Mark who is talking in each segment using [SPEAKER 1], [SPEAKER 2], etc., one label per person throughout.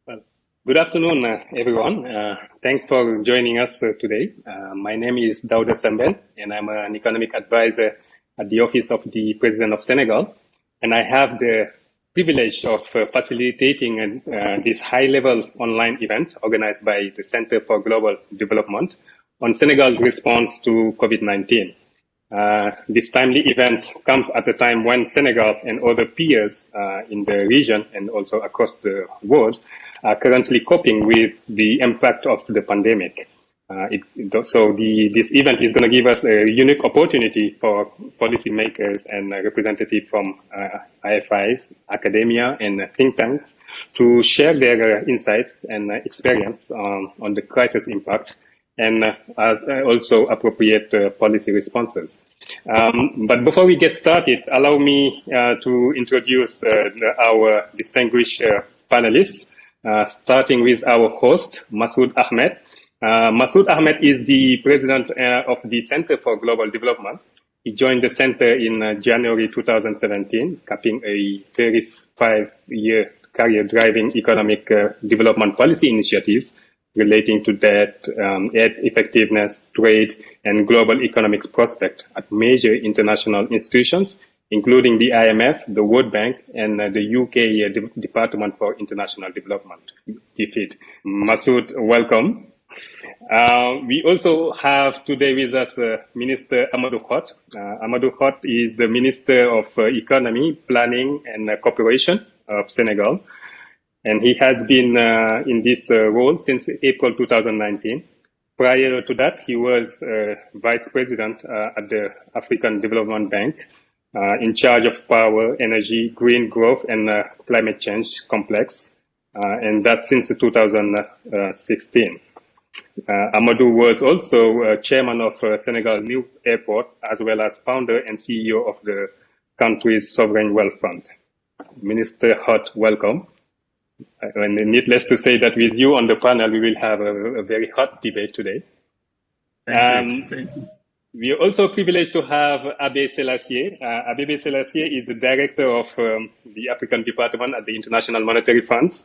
[SPEAKER 1] Well, good afternoon, everyone. Thanks for joining us today. My name is Daouda Sambel, and I'm an economic advisor at the Office of the President of Senegal. And I have the privilege of facilitating this high-level online event organized by the Center for Global Development on Senegal's response to COVID-19. This timely event comes at a time when Senegal and other peers in the region and also across the world are currently coping with the impact of the pandemic. This event is going to give us a unique opportunity for policymakers and representatives from IFIs, academia, and think tanks to share their insights and experience on the crisis impact and also appropriate policy responses. But before we get started, allow me to introduce our distinguished panelists, starting with our host, Masoud Ahmed. Masoud Ahmed is the president of the Center for Global Development. He joined the center in January 2017, capping a 35-year career driving economic development policy initiatives relating to debt, aid effectiveness, trade, and global economic prospect at major international institutions, including the IMF, the World Bank, and the UK Department for International Development, DFID. Masoud, welcome. We also have today with us Minister Amadou Hott. Amadou Hott is the Minister of Economy, Planning, and Cooperation of Senegal. And he has been in this role since April 2019. Prior to that, he was Vice President at the African Development Bank, in charge of power, energy, green growth, and climate change complex, and that since 2016. Amadou was also chairman of Senegal New Airport, as well as founder and CEO of the country's sovereign wealth fund. Minister Hott, welcome. And needless to say that with you on the panel, we will have a very hot debate today.
[SPEAKER 2] Thank you.
[SPEAKER 1] We are also privileged to have Abe Selassie. Abe Selassie is the director of the African Department at the International Monetary Fund.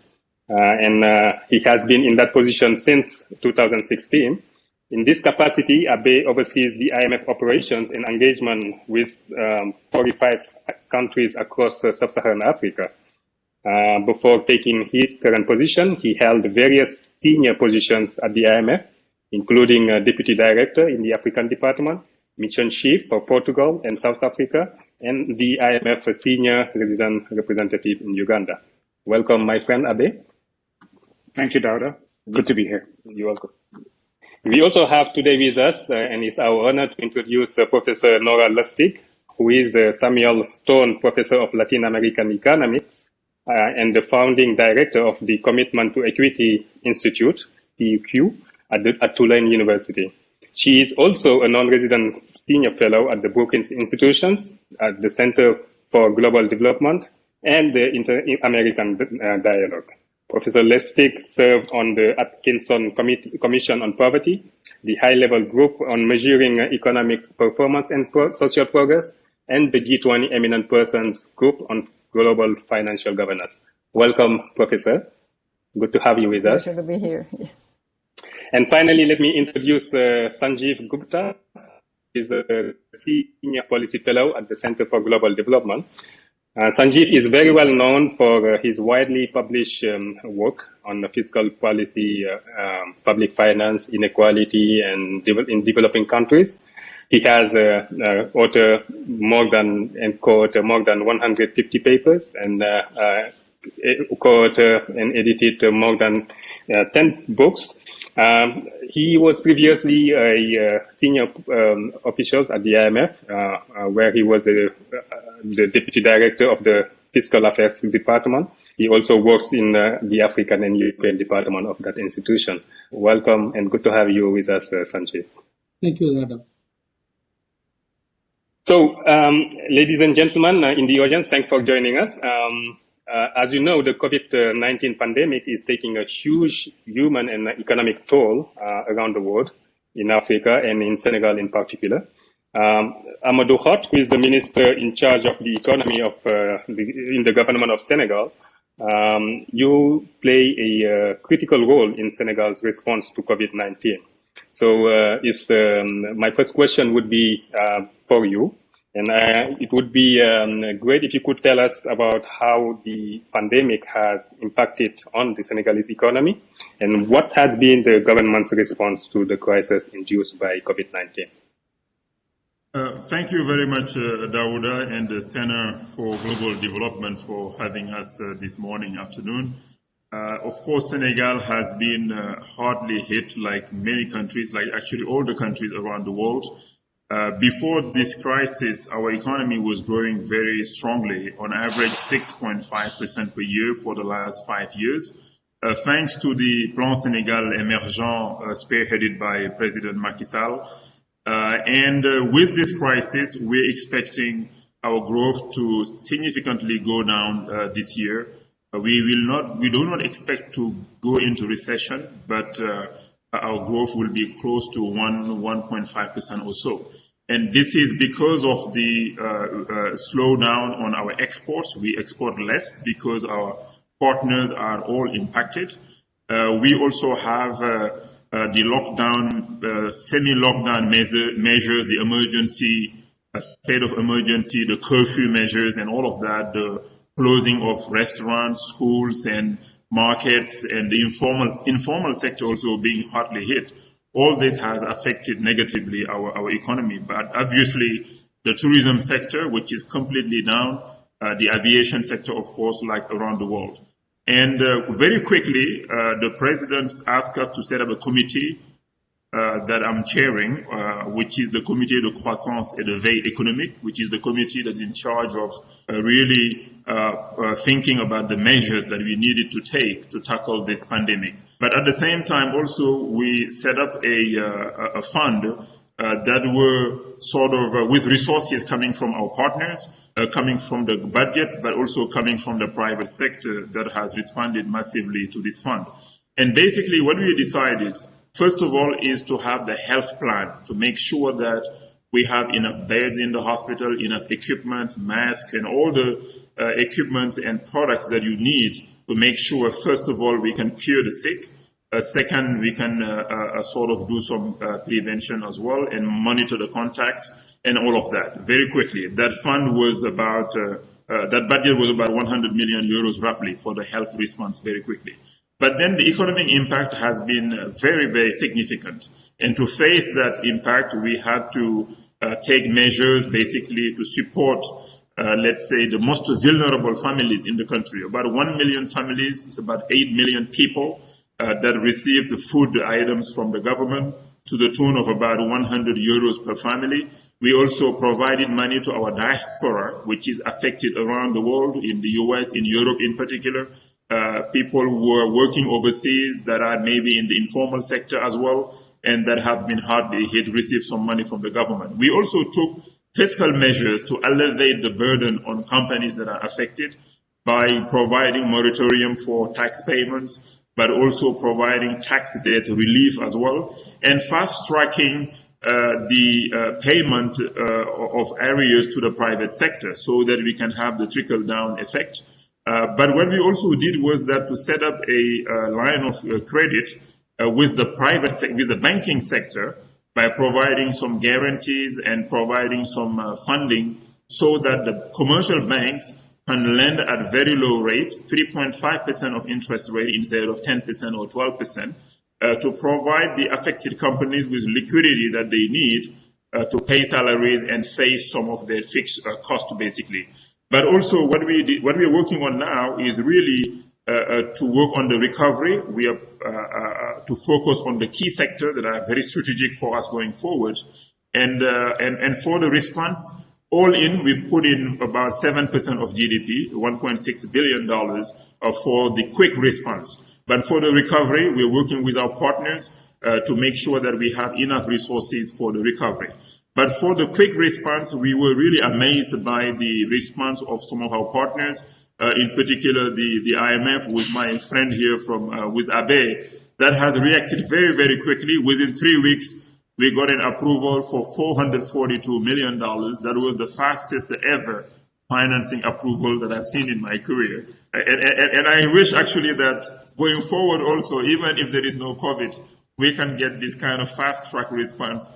[SPEAKER 1] And he has been in that position since 2016. In this capacity, Abe oversees the IMF operations and engagement with 45 countries across sub-Saharan Africa. Before taking his current position, he held various senior positions at the IMF, including Deputy Director in the African Department, Mission Chief for Portugal and South Africa, and the IMF Senior Resident Representative in Uganda. Welcome, my friend Abe.
[SPEAKER 2] Thank you, Daouda. Good to be here.
[SPEAKER 1] You're welcome. We also have today with us, and it's our honor to introduce Professor Nora Lustig, who is Samuel Stone Professor of Latin American Economics, and the founding director of the Commitment to Equity Institute, CEQ, at Tulane University. She is also a non-resident senior fellow at the Brookings Institutions, at the Center for Global Development, and the Inter-American Dialogue. Professor Lustig served on the Atkinson Commission on Poverty, the high-level group on measuring economic performance and social progress, and the G20 Eminent Persons Group on Global Financial Governance. Welcome, Professor. Good to have you with us.
[SPEAKER 3] Pleasure to be here.
[SPEAKER 1] And finally, let me introduce Sanjeev Gupta. He's a Senior Policy Fellow at the Center for Global Development. Sanjeev is very well known for his widely published work on the fiscal policy, public finance, inequality, and in developing countries. He has co-authored more than 150 papers and co-authored and edited more than 10 books. He was previously a senior official at the IMF, where he was the deputy director of the Fiscal Affairs Department. He also works in the African and European department of that institution. Welcome and good to have you with us, Sanjay.
[SPEAKER 4] Thank you, Radha.
[SPEAKER 1] So, ladies and gentlemen in the audience, thanks for joining us. As you know, the COVID-19 pandemic is taking a huge human and economic toll around the world, in Africa and in Senegal in particular. Amadou Hott, who is the minister in charge of the economy in the government of Senegal, You play a critical role in Senegal's response to COVID-19. So my first question would be for you. And it would be great if you could tell us about how the pandemic has impacted on the Senegalese economy and what has been the government's response to the crisis induced by COVID-19.
[SPEAKER 3] Thank you very much, Daouda and the Center for Global Development for having us this afternoon. Of course, Senegal has been hardly hit like many countries, like actually all the countries around the world. Before this crisis, our economy was growing very strongly, on average 6.5% per year for the last 5 years. Thanks to the Plan Sénégal Émergent spearheaded by President Macky Sall. With this crisis, we're expecting our growth to significantly go down this year. We do not expect to go into recession, but our growth will be close to 1.5% or so. And this is because of the slowdown on our exports. We export less because our partners are all impacted. We also have the lockdown, semi-lockdown measures, the emergency, state of emergency, the curfew measures, and all of that, the closing of restaurants, schools, and markets, and the informal sector also being hardly hit. All this has affected negatively our economy. But obviously, the tourism sector, which is completely down, the aviation sector, of course, like around the world. And very quickly, the president asked us to set up a committee that I'm chairing, which is the Comité de Croissance et de Veille Économique, which is the committee that's in charge of really thinking about the measures that we needed to take to tackle this pandemic. But at the same time, also, we set up a fund that were sort of with resources coming from our partners, coming from the budget, but also coming from the private sector that has responded massively to this fund. And basically what we decided, first of all, is to have the health plan to make sure that we have enough beds in the hospital, enough equipment, masks, and all the equipment and products that you need to make sure, first of all, we can cure the sick. Second, we can sort of do some prevention as well and monitor the contacts and all of that very quickly. That fund was about, that budget was about 100 million euros roughly for the health response very quickly. But then the economic impact has been very, very significant. And to face that impact, we had to take measures basically to support, let's say, the most vulnerable families in the country. About 1 million families, it's about 8 million people that received food items from the government to the tune of about 100 euros per family. We also provided money to our diaspora, which is affected around the world, in the US, in Europe in particular. People who are working overseas that are maybe in the informal sector as well, and that have been hardly hit, received some money from the government. We also took fiscal measures to alleviate the burden on companies that are affected by providing moratorium for tax payments, but also providing tax debt relief as well, and fast-tracking the payment of areas to the private sector so that we can have the trickle-down effect. But what we also did was that to set up a line of credit with the banking sector by providing some guarantees and providing some funding so that the commercial banks can lend at very low rates, 3.5% of interest rate instead of 10% or 12%, to provide the affected companies with liquidity that they need to pay salaries and face some of their fixed costs, basically. But also what we're working on now is really to work on the recovery. We are to focus on the key sectors that are very strategic for us going forward. And for the response, all in, we've put in about 7% of GDP, $1.6 billion for the quick response. But for the recovery, we're working with our partners to make sure that we have enough resources for the recovery. But for the quick response, we were really amazed by the response of some of our partners, in particular the IMF with my friend here from with Abe, that has reacted very, very quickly. Within 3 weeks, we got an approval for $442 million. That was the fastest ever financing approval that I've seen in my career. And I wish actually that going forward also, even if there is no COVID, we can get this kind of fast track response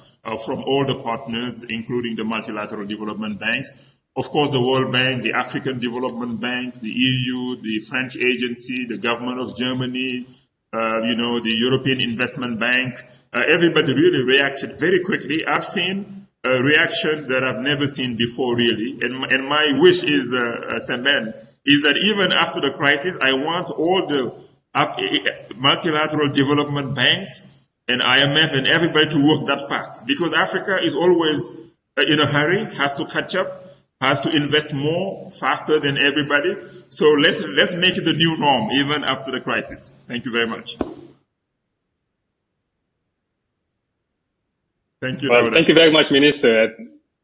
[SPEAKER 3] from all the partners, including the multilateral development banks. Of course, the World Bank, the African Development Bank, the EU, the French agency, the government of Germany, the European Investment Bank. Everybody really reacted very quickly. I've seen a reaction that I've never seen before, really. And my wish is, Semben, is that even after the crisis, I want all the multilateral development banks and IMF and everybody to work that fast, because Africa is always in a hurry, has to catch up, has to invest more faster than everybody. So let's make it the new norm even after the crisis. Thank you very much. Thank you.
[SPEAKER 1] Well, thank you very much, Minister.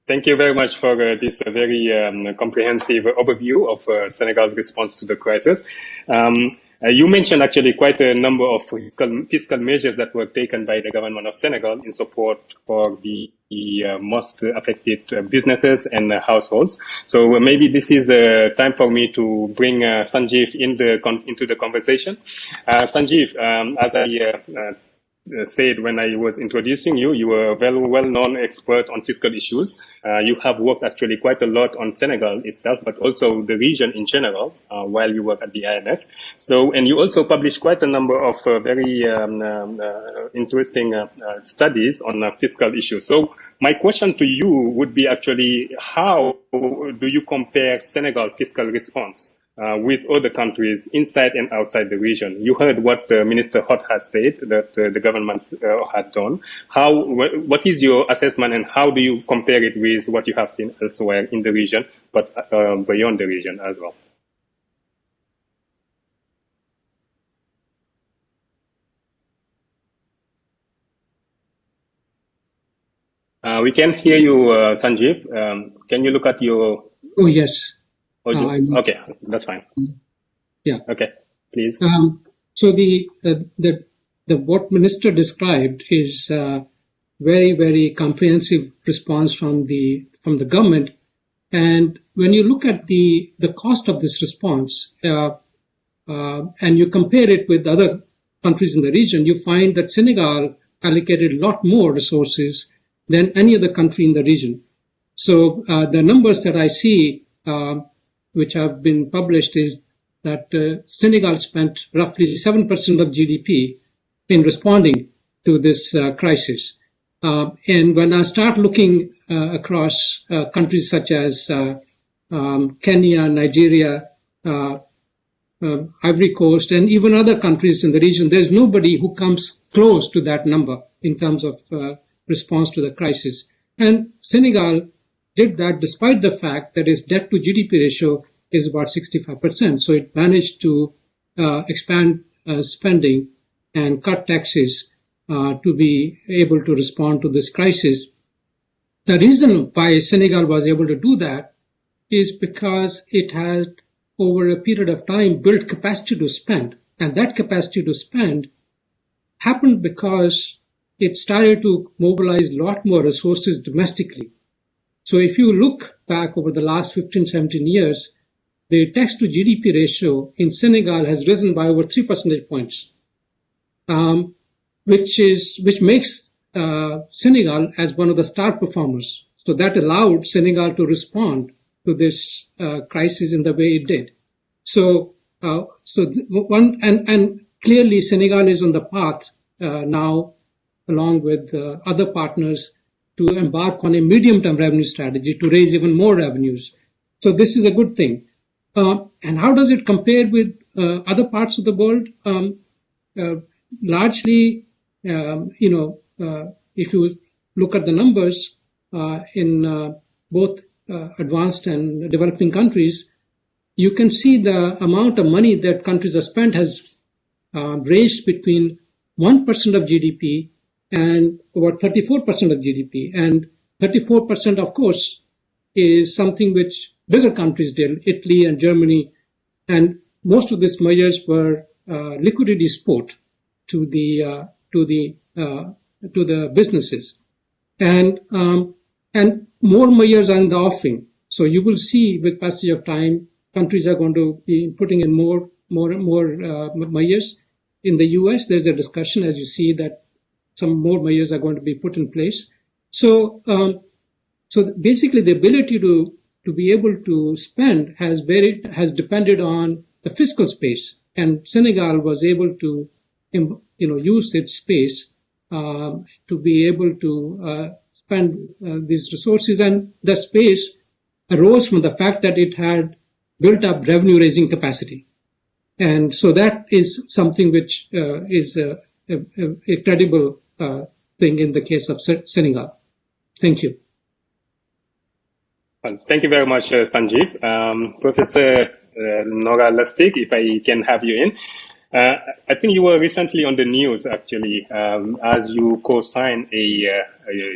[SPEAKER 1] Thank you very much for this very comprehensive overview of Senegal's response to the crisis. You mentioned actually quite a number of fiscal measures that were taken by the government of Senegal in support for the most affected businesses and households. So maybe this is a time for me to bring Sanjeev into the conversation. Sanjeev, as I said when I was introducing you, you are a very well-known expert on fiscal issues. You have worked actually quite a lot on Senegal itself, but also the region in general, while you work at the IMF. So, and you also published quite a number of very interesting studies on fiscal issues. So my question to you would be actually, how do you compare Senegal fiscal response with other countries inside and outside the region? You heard what Minister Hott has said that the government had done. What is your assessment, and how do you compare it with what you have seen elsewhere in the region, but beyond the region as well? We can hear you, Sanjeev. Can you look at your...
[SPEAKER 4] Oh, yes.
[SPEAKER 1] Okay, that's fine.
[SPEAKER 4] Yeah.
[SPEAKER 1] Okay, please.
[SPEAKER 4] So the what Minister described is a very, very comprehensive response from the government. And when you look at the cost of this response and you compare it with other countries in the region, you find that Senegal allocated a lot more resources than any other country in the region. So the numbers that I see, which have been published, is that Senegal spent roughly 7% of GDP in responding to this crisis. And when I start looking across countries such as Kenya, Nigeria, Ivory Coast, and even other countries in the region, there's nobody who comes close to that number in terms of response to the crisis. And Senegal did that despite the fact that its debt to GDP ratio is about 65%. So it managed to expand spending and cut taxes to be able to respond to this crisis. The reason why Senegal was able to do that is because it had, over a period of time, built capacity to spend. And that capacity to spend happened because it started to mobilize a lot more resources domestically. So if you look back over the last 15, 17 years, the tax to GDP ratio in Senegal has risen by over 3 percentage points, which makes Senegal as one of the star performers. So that allowed Senegal to respond to this crisis in the way it did. So clearly Senegal is on the path now, along with other partners, to embark on a medium-term revenue strategy to raise even more revenues. So this is a good thing. And how does it compare with other parts of the world? Largely, if you look at the numbers in both advanced and developing countries, you can see the amount of money that countries have spent has ranged between 1% of GDP and about 34% of GDP. And 34%, of course, is something which bigger countries did, Italy and Germany. And most of these measures were liquidity support to the businesses. And more measures are in the offing. So you will see with passage of time, countries are going to be putting in more measures. In the US, there's a discussion, as you see, that some more measures are going to be put in place. So basically, the ability to be able to spend has depended on the fiscal space, and Senegal was able to, use its space to be able to spend these resources, and the space arose from the fact that it had built up revenue-raising capacity. And so that is something which is a credible thing in the case of Senegal. Thank you.
[SPEAKER 1] Well, thank you very much, Sanjeev. Professor Nora Lustig, if I can have you in. I think you were recently on the news, actually, as you co-signed a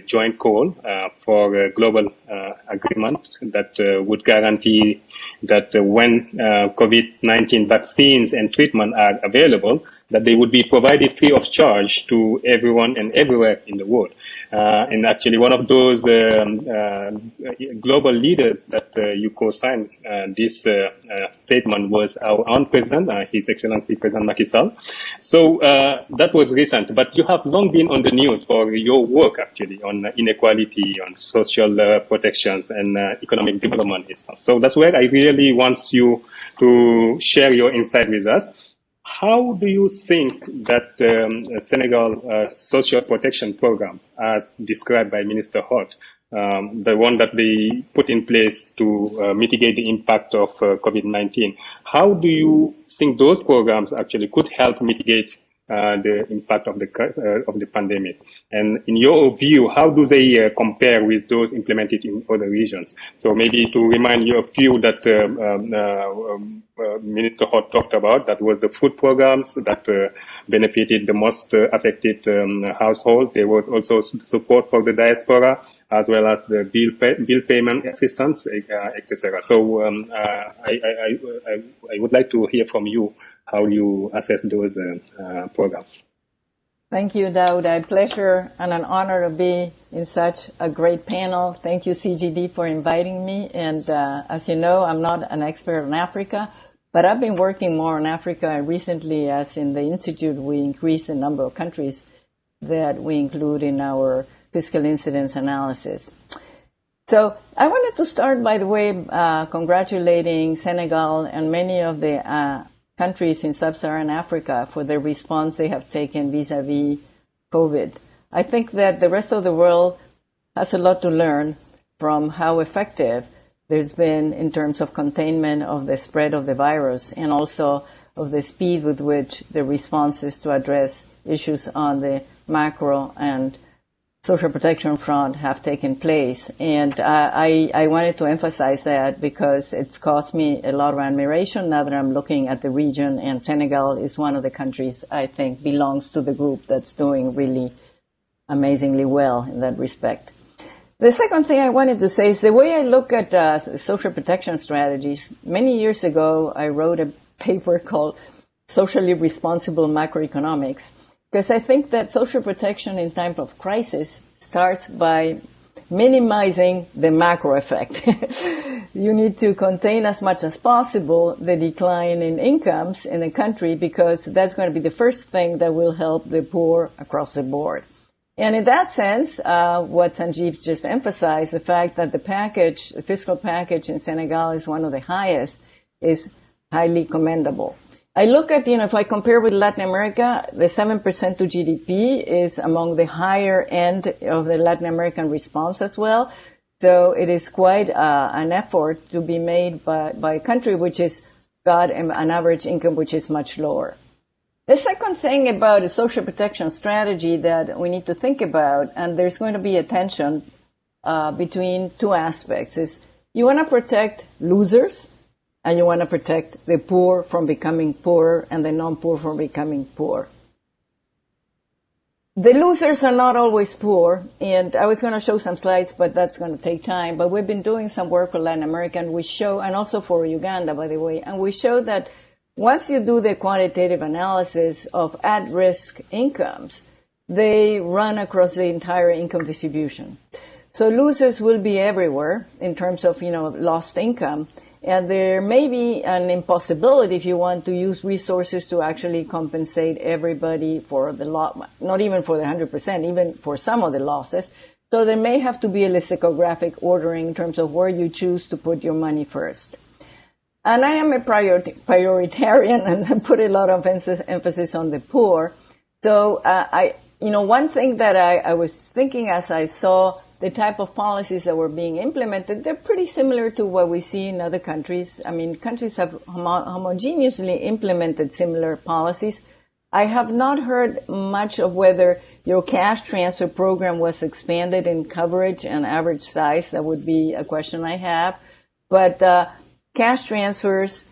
[SPEAKER 1] joint call for a global agreement that would guarantee that when COVID-19 vaccines and treatment are available, that they would be provided free of charge to everyone and everywhere in the world. And actually, one of those global leaders that you co-signed this statement was our own president, His Excellency President Macky Sall. So that was recent, but you have long been on the news for your work, actually, on inequality, on social protections, and economic development itself. So that's where I really want you to share your insight with us. How do you think that Senegal social protection program, as described by Minister Hott, the one that they put in place to mitigate the impact of COVID-19, how do you think those programs actually could help mitigate the impact of the pandemic? And in your view, how do they compare with those implemented in other regions? So maybe to remind you a few that Minister Hott talked about, that was the food programs that benefited the most affected households. There was also support for the diaspora, as well as the bill payment assistance, etc. So I would like to hear from you how you assess those programs.
[SPEAKER 5] Thank you, Daoud. A pleasure and an honor to be in such a great panel. Thank you, CGD, for inviting me. And as you know, I'm not an expert on Africa, but I've been working more on Africa. And recently, as in the Institute, we increased the number of countries that we include in our fiscal incidence analysis. So I wanted to start, by the way, congratulating Senegal and many of the countries in sub-Saharan Africa for the response they have taken vis-a-vis COVID. I think that the rest of the world has a lot to learn from how effective there's been in terms of containment of the spread of the virus, and also of the speed with which the responses to address issues on the macro and social protection front have taken place. And I wanted to emphasize that because it's caused me a lot of admiration now that I'm looking at the region, and Senegal is one of the countries I think belongs to the group that's doing really amazingly well in that respect. The second thing I wanted to say is the way I look at social protection strategies. Many years ago, I wrote a paper called Socially Responsible Macroeconomics, because I think that social protection in time of crisis starts by minimizing the macro effect. You need to contain as much as possible the decline in incomes in the country, because that's going to be the first thing that will help the poor across the board. And in that sense, what Sanjeev just emphasized, the fact that the fiscal package in Senegal is one of the highest, is highly commendable. I look at, if I compare with Latin America, the 7% to GDP is among the higher end of the Latin American response as well. So it is quite an effort to be made by a country which has got an average income which is much lower. The second thing about a social protection strategy that we need to think about, and there's going to be a tension between two aspects, is you want to protect losers, and you want to protect the poor from becoming poorer and the non-poor from becoming poor. The losers are not always poor, and I was going to show some slides, but that's going to take time. But we've been doing some work for Latin America, and we show, and also for Uganda, by the way, and we show that once you do the quantitative analysis of at-risk incomes, they run across the entire income distribution. So losers will be everywhere in terms of, lost income. And there may be an impossibility if you want to use resources to actually compensate everybody for the loss, not even for the 100%, even for some of the losses. So there may have to be a lexicographic ordering in terms of where you choose to put your money first. And I am a prioritarian, and I put a lot of emphasis on the poor. So one thing that I was thinking as I saw the type of policies that were being implemented, they're pretty similar to what we see in other countries. I mean, countries have homogeneously implemented similar policies. I have not heard much of whether your cash transfer program was expanded in coverage and average size. That would be a question I have. But cash transfers,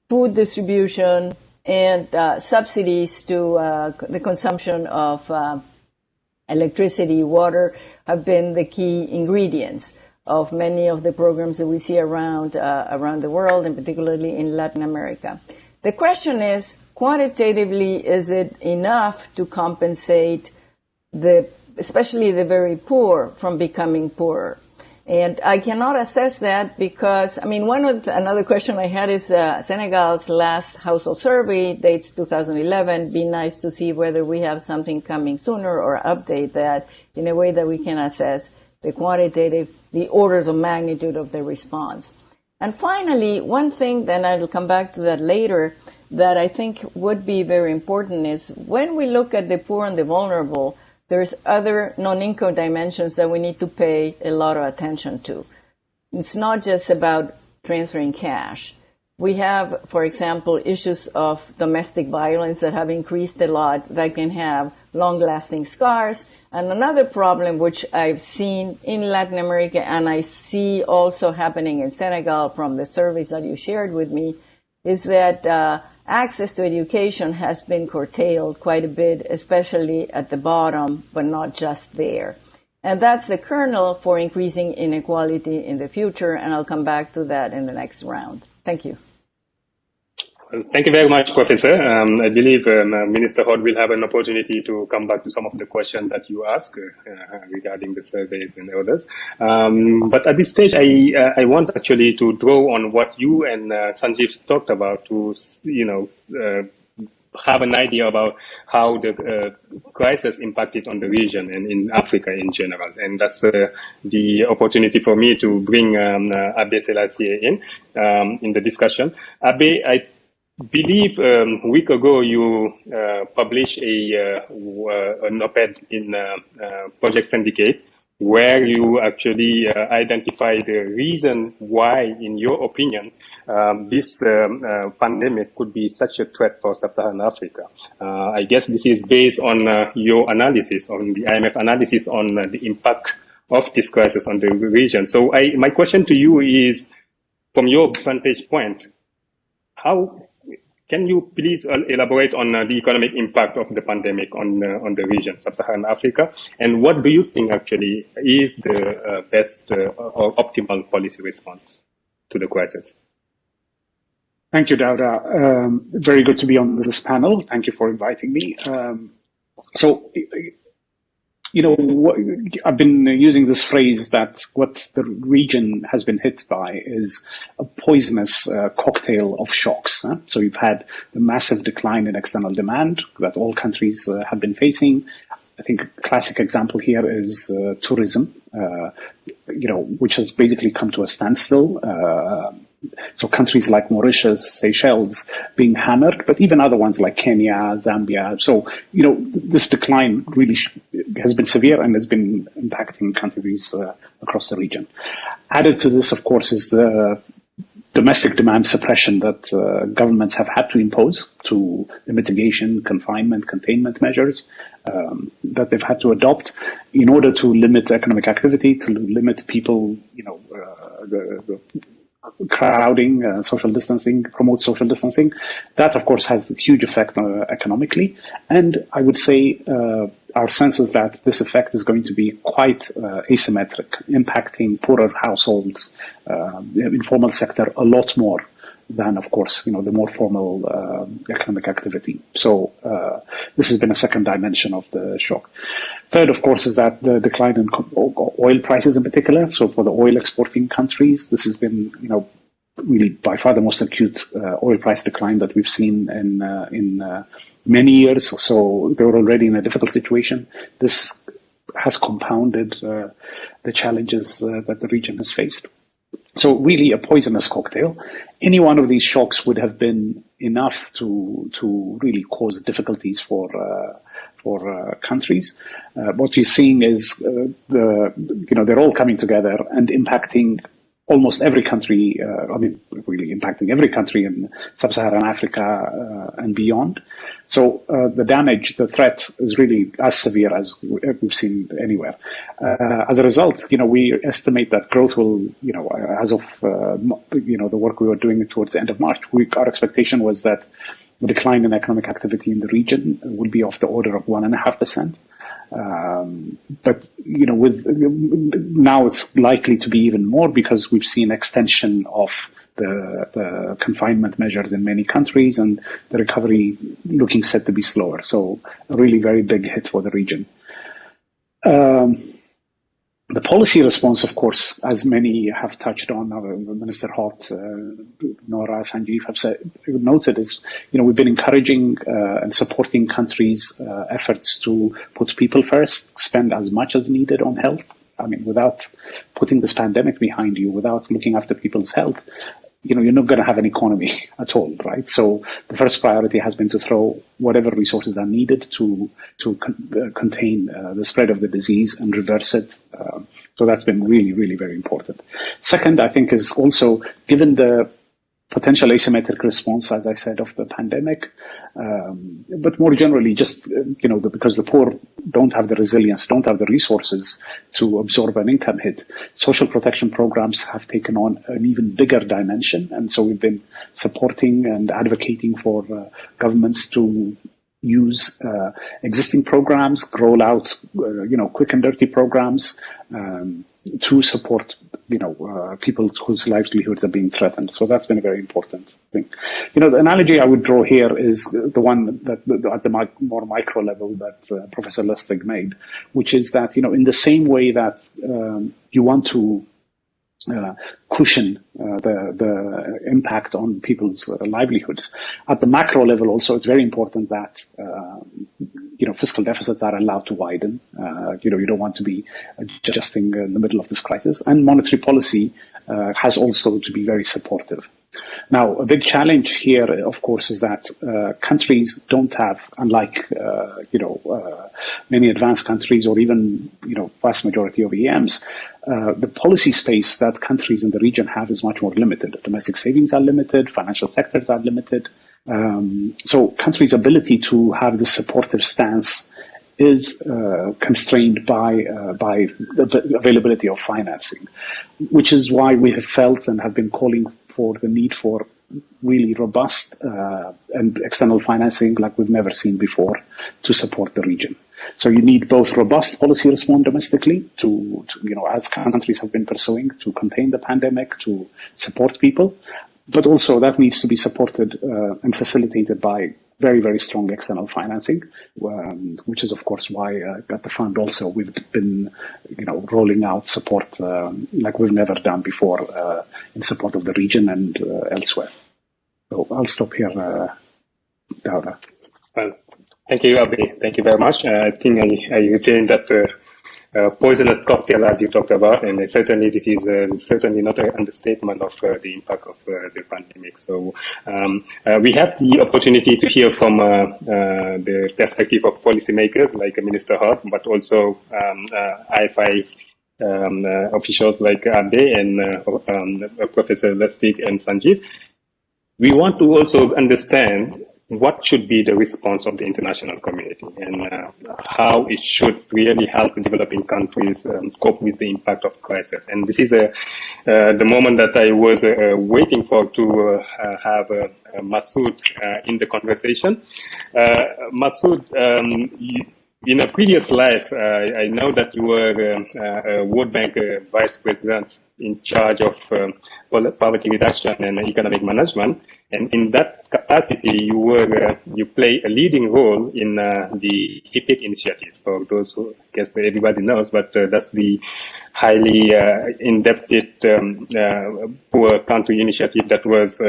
[SPEAKER 5] food distribution, and subsidies to the consumption of electricity, water, have been the key ingredients of many of the programs that we see around the world, and particularly in Latin America. The question is, quantitatively, is it enough to compensate especially the very poor from becoming poorer? And I cannot assess that because, another question I had is Senegal's last household survey dates 2011. Be nice to see whether we have something coming sooner or update that in a way that we can assess the orders of magnitude of the response. And finally, one thing, then I'll come back to that later, that I think would be very important is when we look at the poor and the vulnerable, there's other non-income dimensions that we need to pay a lot of attention to. It's not just about transferring cash. We have, for example, issues of domestic violence that have increased a lot that can have long-lasting scars. And another problem which I've seen in Latin America and I see also happening in Senegal from the surveys that you shared with me is that access to education has been curtailed quite a bit, especially at the bottom, but not just there. And that's the kernel for increasing inequality in the future, and I'll come back to that in the next round. Thank you.
[SPEAKER 1] Well, thank you very much, Professor. I believe Minister Hodd will have an opportunity to come back to some of the questions that you asked regarding the surveys and others. But at this stage, I want actually to draw on what you and Sanjeev talked about to, have an idea about how the crisis impacted on the region and in Africa in general. And that's the opportunity for me to bring Abe Selassie in the discussion. Abe, I believe a week ago you published an op-ed in Project Syndicate where you actually identify the reason why, in your opinion, this pandemic could be such a threat for Sub-Saharan Africa. I guess this is based on your analysis, on the IMF analysis on the impact of this crisis on the region. So my question to you is, from your vantage point, how can you please elaborate on the economic impact of the pandemic on the region, Sub-Saharan Africa, and what do you think actually is the best or optimal policy response to the crisis?
[SPEAKER 2] Thank you, Dauda. Very good to be on this panel. Thank you for inviting me. I've been using this phrase that what the region has been hit by is a poisonous cocktail of shocks. So you've had the massive decline in external demand that all countries have been facing. I think a classic example here is tourism, which has basically come to a standstill. So countries like Mauritius, Seychelles being hammered, but even other ones like Kenya, Zambia. So, this decline really has been severe and has been impacting countries across the region. Added to this, of course, is the domestic demand suppression that governments have had to impose to the mitigation, confinement, containment measures that they've had to adopt in order to limit economic activity, to limit people, the crowding, social distancing, promote social distancing. That, of course, has a huge effect economically. And I would say our sense is that this effect is going to be quite asymmetric, impacting poorer households, the informal sector a lot more than, of course, the more formal economic activity. So this has been a second dimension of the shock. Third, of course, is that the decline in oil prices in particular. So for the oil exporting countries, this has been, really by far the most acute oil price decline that we've seen in many years. So they were already in a difficult situation. This has compounded the challenges that the region has faced. So really a poisonous cocktail. Any one of these shocks would have been enough to really cause difficulties for countries. What we're seeing is they're all coming together and impacting almost every country. Really impacting every country in sub-Saharan Africa and beyond. So the damage, the threat is really as severe as we've seen anywhere. As a result, we estimate that growth will, as of the work we were doing towards the end of March, our expectation was that the decline in economic activity in the region would be of the order of 1.5%. But now it's likely to be even more because we've seen extension of the confinement measures in many countries and the recovery looking set to be slower. So a really very big hit for the region. The policy response, of course, as many have touched on, Minister Hott, Nora, Sanjeev have noted, is we've been encouraging and supporting countries' efforts to put people first, spend as much as needed on health. Without putting this pandemic behind you, without looking after people's health, you're not going to have an economy at all, right? So the first priority has been to throw whatever resources are needed to contain the spread of the disease and reverse it. So that's been really, really very important. Second, I think, is also given the potential asymmetric response, as I said, of the pandemic, but more generally, just because the poor don't have the resilience, don't have the resources to absorb an income hit, social protection programs have taken on an even bigger dimension, and so we've been supporting and advocating for governments to use existing programs, roll out quick and dirty programs to support people whose livelihoods are being threatened. So that's been a very important thing. The analogy I would draw here is the one that at the more micro level that Professor Lustig made, which is that in the same way that you want to cushion the impact on people's livelihoods. At the macro level also, it's very important that fiscal deficits are allowed to widen. You don't want to be adjusting in the middle of this crisis. And monetary policy has also to be very supportive. Now, a big challenge here, of course, is that countries don't have, unlike many advanced countries or even vast majority of EMs, the policy space that countries in the region have is much more limited. Domestic savings are limited, financial sectors are limited. So countries' ability to have the supportive stance is constrained by the availability of financing, which is why we have felt and have been calling for the need for really robust and external financing like we've never seen before to support the region. So you need both robust policy response domestically to as countries have been pursuing to contain the pandemic, to support people, but also that needs to be supported and facilitated by very, very strong external financing, which is, of course, why at the fund also we've been, rolling out support like we've never done before in support of the region and elsewhere. So I'll stop here, Dauda.
[SPEAKER 1] Well, thank you, Abhi. Thank you very much. I think I retain that poisonous cocktail as you talked about, and certainly this is certainly not an understatement of the impact of the pandemic. So we have the opportunity to hear from the perspective of policymakers like Minister Hott, but also IFI officials like Abhi and Professor Lustig and Sanjeev. We want to also understand what should be the response of the international community and how it should really help developing countries cope with the impact of crisis. And this is the moment that I was waiting for to have Masood in the conversation. Masood, in a previous life, I know that you were a World Bank Vice President in charge of poverty reduction and economic management. And in that capacity, you play a leading role in the EPIC initiative. For those who, I guess everybody knows, but that's the highly indebted poor country initiative that was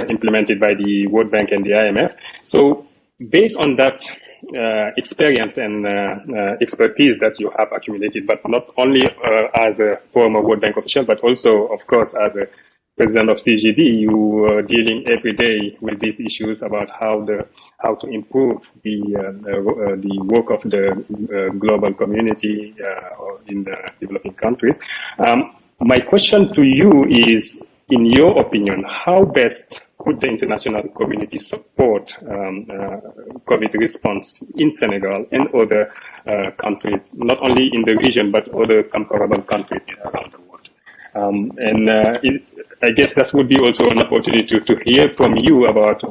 [SPEAKER 1] implemented by the World Bank and the IMF. So based on that experience and expertise that you have accumulated, but not only as a former World Bank official, but also, of course, as a president of CGD, you are dealing every day with these issues about how to improve the work of the global community in the developing countries. My question to you is, in your opinion, how best could the international community support COVID response in Senegal and other countries, not only in the region, but other comparable countries around the world? I guess that would be also an opportunity to hear from you about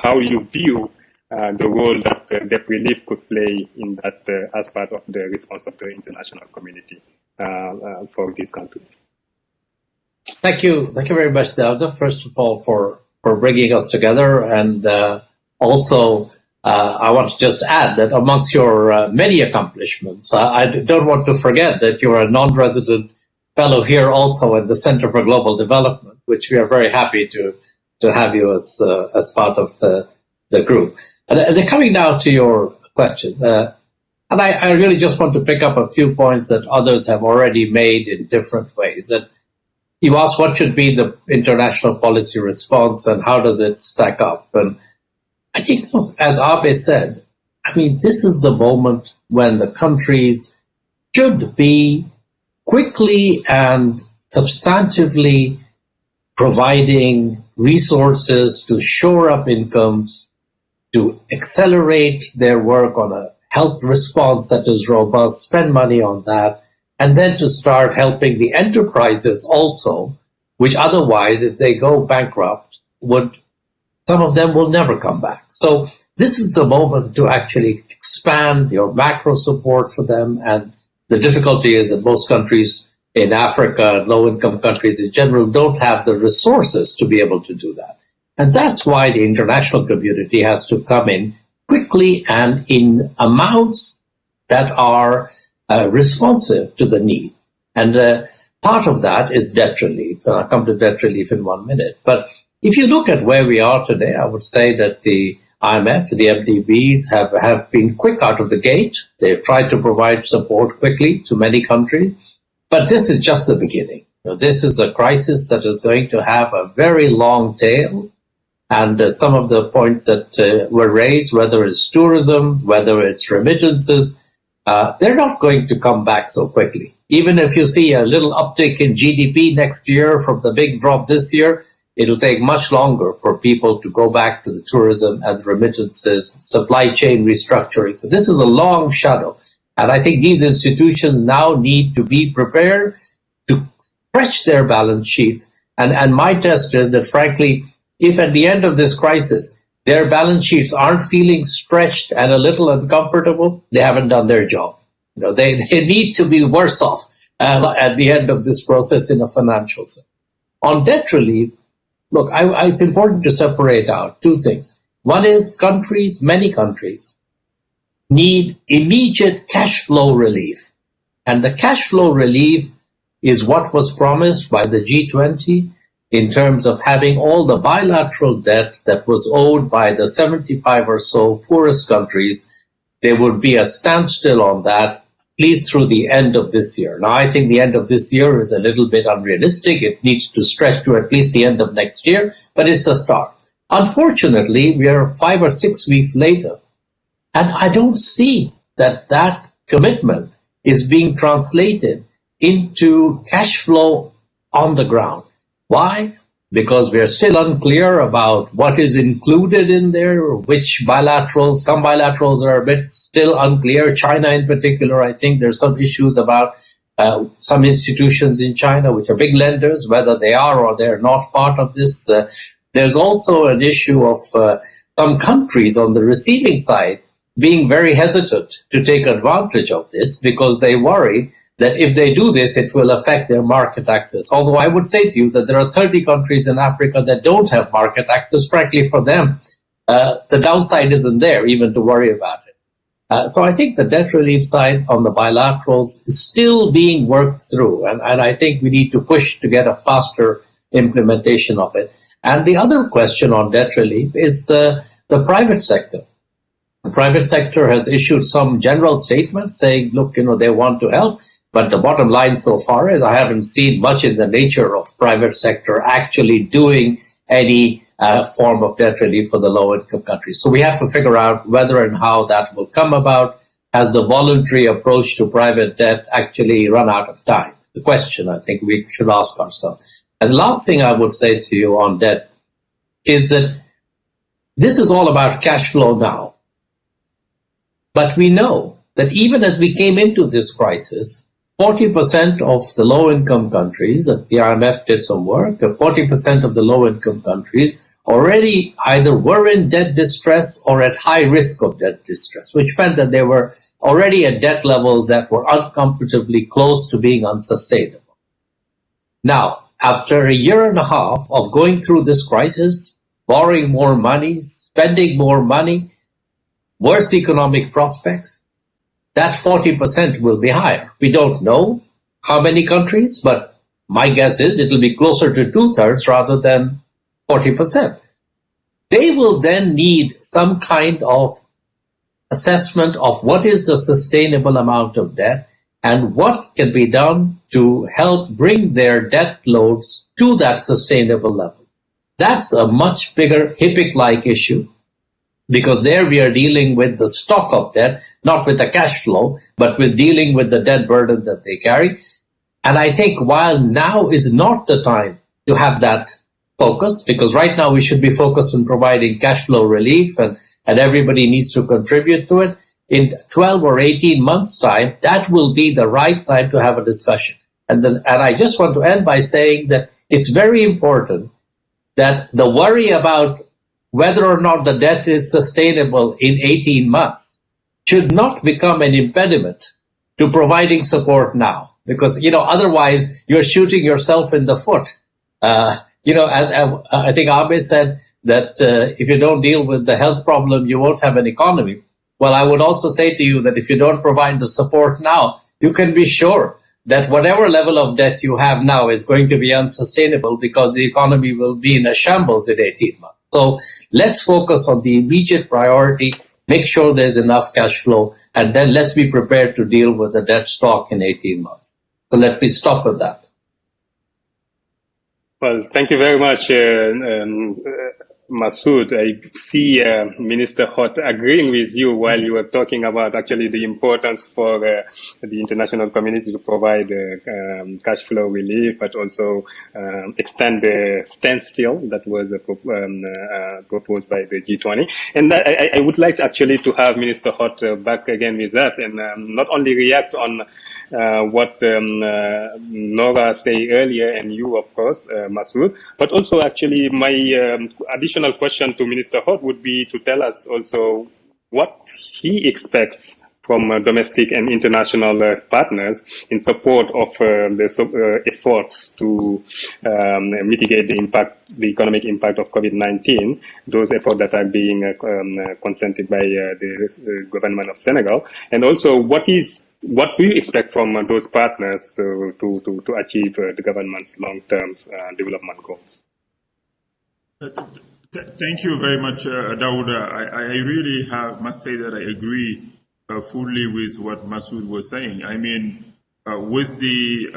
[SPEAKER 1] how you view the role that debt relief could play in that as part of the response of the international community for these countries.
[SPEAKER 6] Thank you very much, Dauda, first of all, for bringing us together. And also, I want to just add that amongst your many accomplishments, I don't want to forget that you're a non-resident fellow here also at the Center for Global Development, which we are very happy to have you as part of the group. And coming now to your question, and I really just want to pick up a few points that others have already made in different ways. And you asked what should be the international policy response and how does it stack up? And I think, look, as Abe said, I mean, this is the moment when the countries should be quickly and substantively providing resources to shore up incomes, to accelerate their work on a health response that is robust, spend money on that, and then to start helping the enterprises also, which otherwise, if they go bankrupt, some of them will never come back. So this is the moment to actually expand your macro support for them. And the difficulty is that most countries in Africa, low-income countries in general, don't have the resources to be able to do that. And that's why the international community has to come in quickly and in amounts that are responsive to the need. And part of that is debt relief. And I'll come to debt relief in 1 minute. But if you look at where we are today, I would say that the IMF, the MDBs have been quick out of the gate. They've tried to provide support quickly to many countries. But this is just the beginning. This is a crisis that is going to have a very long tail. And some of the points that were raised, whether it's tourism, whether it's remittances, they're not going to come back so quickly. Even if you see a little uptick in GDP next year from the big drop this year, it'll take much longer for people to go back to the tourism and remittances, supply chain restructuring. So this is a long shadow. And I think these institutions now need to be prepared to stretch their balance sheets. And my test is that, frankly, if at the end of this crisis, their balance sheets aren't feeling stretched and a little uncomfortable, they haven't done their job. They need to be worse off at the end of this process in a financial sense. On debt relief, look, it's important to separate out two things. One is many countries need immediate cash flow relief. And the cash flow relief is what was promised by the G20 in terms of having all the bilateral debt that was owed by the 75 or so poorest countries. There would be a standstill on that, at least through the end of this year. Now, I think the end of this year is a little bit unrealistic. It needs to stretch to at least the end of next year, but it's a start. Unfortunately, we are 5 or 6 weeks later, and I don't see that commitment is being translated into cash flow on the ground. Why? Because we are still unclear about what is included in there, which bilaterals. Some bilaterals are a bit still unclear. China in particular, I think there's some issues about some institutions in China, which are big lenders, whether they are or they're not part of this. There's also an issue of some countries on the receiving side being very hesitant to take advantage of this because they worry that if they do this, it will affect their market access. Although I would say to you that there are 30 countries in Africa that don't have market access. Frankly, for them, the downside isn't there even to worry about it. So I think the debt relief side on the bilaterals is still being worked through, and I think we need to push to get a faster implementation of it. And the other question on debt relief is the private sector. The private sector has issued some general statements saying, look, they want to help, but the bottom line so far is I haven't seen much in the nature of private sector actually doing any form of debt relief for the low-income countries. So we have to figure out whether and how that will come about. Has the voluntary approach to private debt actually run out of time? It's a question I think we should ask ourselves. And the last thing I would say to you on debt is that this is all about cash flow now. But we know that even as we came into this crisis, 40% of the low-income countries, the IMF did some work, 40% of the low-income countries already either were in debt distress or at high risk of debt distress, which meant that they were already at debt levels that were uncomfortably close to being unsustainable. Now, after a year and a half of going through this crisis, borrowing more money, spending more money, worse economic prospects, that 40% will be higher. We don't know how many countries, but my guess is it'll be closer to 2/3 rather than 40%. They will then need some kind of assessment of what is the sustainable amount of debt and what can be done to help bring their debt loads to that sustainable level. That's a much bigger HIPC-like issue, because there we are dealing with the stock of debt, not with the cash flow, but with dealing with the debt burden that they carry. And I think while now is not the time to have that focus, because right now we should be focused on providing cash flow relief and everybody needs to contribute to it, in 12 or 18 months' time, that will be the right time to have a discussion. And I just want to end by saying that it's very important that the worry about whether or not the debt is sustainable in 18 months should not become an impediment to providing support now. Because, otherwise you're shooting yourself in the foot. As I think Abe said that if you don't deal with the health problem, you won't have an economy. Well, I would also say to you that if you don't provide the support now, you can be sure that whatever level of debt you have now is going to be unsustainable because the economy will be in a shambles in 18 months. So let's focus on the immediate priority, make sure there's enough cash flow, and then let's be prepared to deal with the debt stock in 18 months. So let me stop with that.
[SPEAKER 1] Well, thank you very much, Masood. I see Minister Hott agreeing with you while you were talking about actually the importance for the international community to provide cash flow relief, but also extend the standstill that was proposed by the G20. And I would like actually to have Minister Hott back again with us and not only react on what Nora said earlier, and you, of course, Masood, but also actually my additional question to Minister Hott would be to tell us also what he expects from domestic and international partners in support of the efforts to mitigate the economic impact of COVID-19, those efforts that are being consented by the government of Senegal, and also what do you expect from those partners to achieve the government's long-term development goals?
[SPEAKER 3] Thank you very much, Dauda. I really must say that I agree fully with what Masood was saying. I mean, with the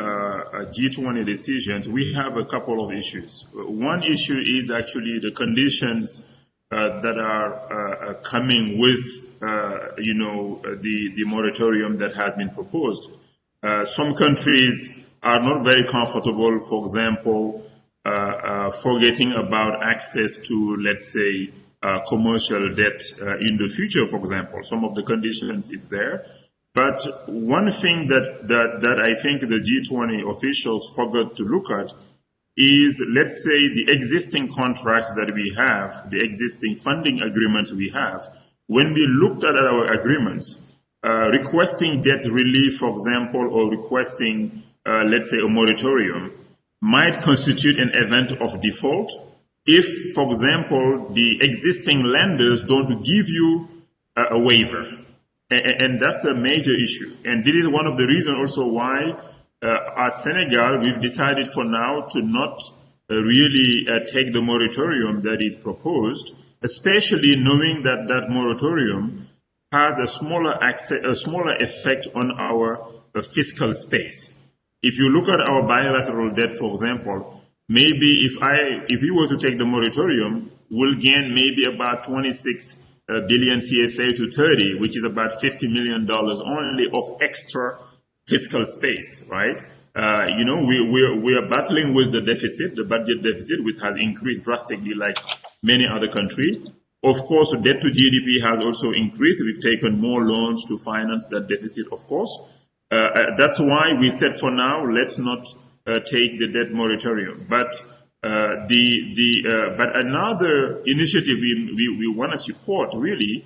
[SPEAKER 3] G20 decisions, we have a couple of issues. One issue is actually the conditions that are coming with, the moratorium that has been proposed. Some countries are not very comfortable, for example, forgetting about access to, let's say, commercial debt in the future, for example. Some of the conditions is there. But one thing that I think the G20 officials forgot to look at is, let's say, the existing contracts that we have, the existing funding agreements we have. When we looked at our agreements, requesting debt relief, for example, or requesting, let's say, a moratorium, might constitute an event of default if, for example, the existing lenders don't give you a waiver. And that's a major issue. And this is one of the reasons also why as Senegal, we've decided for now to not really take the moratorium that is proposed, especially knowing that that moratorium has a smaller effect on our fiscal space. If you look at our bilateral debt, for example, maybe if we were to take the moratorium, we'll gain maybe about 26 billion CFA to 30, which is about $50 million only of extra fiscal space, right? We are battling with the deficit, the budget deficit, which has increased drastically like many other countries. Of course, debt to GDP has also increased. We've taken more loans to finance that deficit, of course. That's why we said for now, let's not take the debt moratorium. But but another initiative we want to support really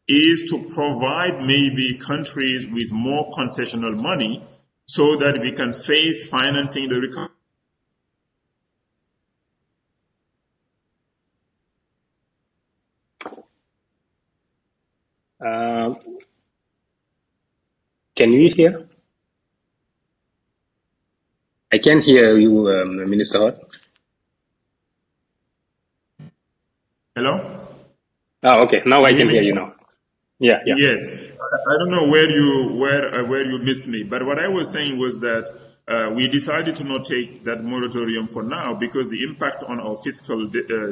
[SPEAKER 3] is to provide maybe countries with more concessional money so that we can face financing the recovery.
[SPEAKER 1] Can you hear? I can hear you, Minister Hart.
[SPEAKER 3] Hello?
[SPEAKER 1] Oh, okay. Now I can hear you now. Yeah.
[SPEAKER 3] Yes. I don't know where you missed me, but what I was saying was that we decided to not take that moratorium for now because the impact on our fiscal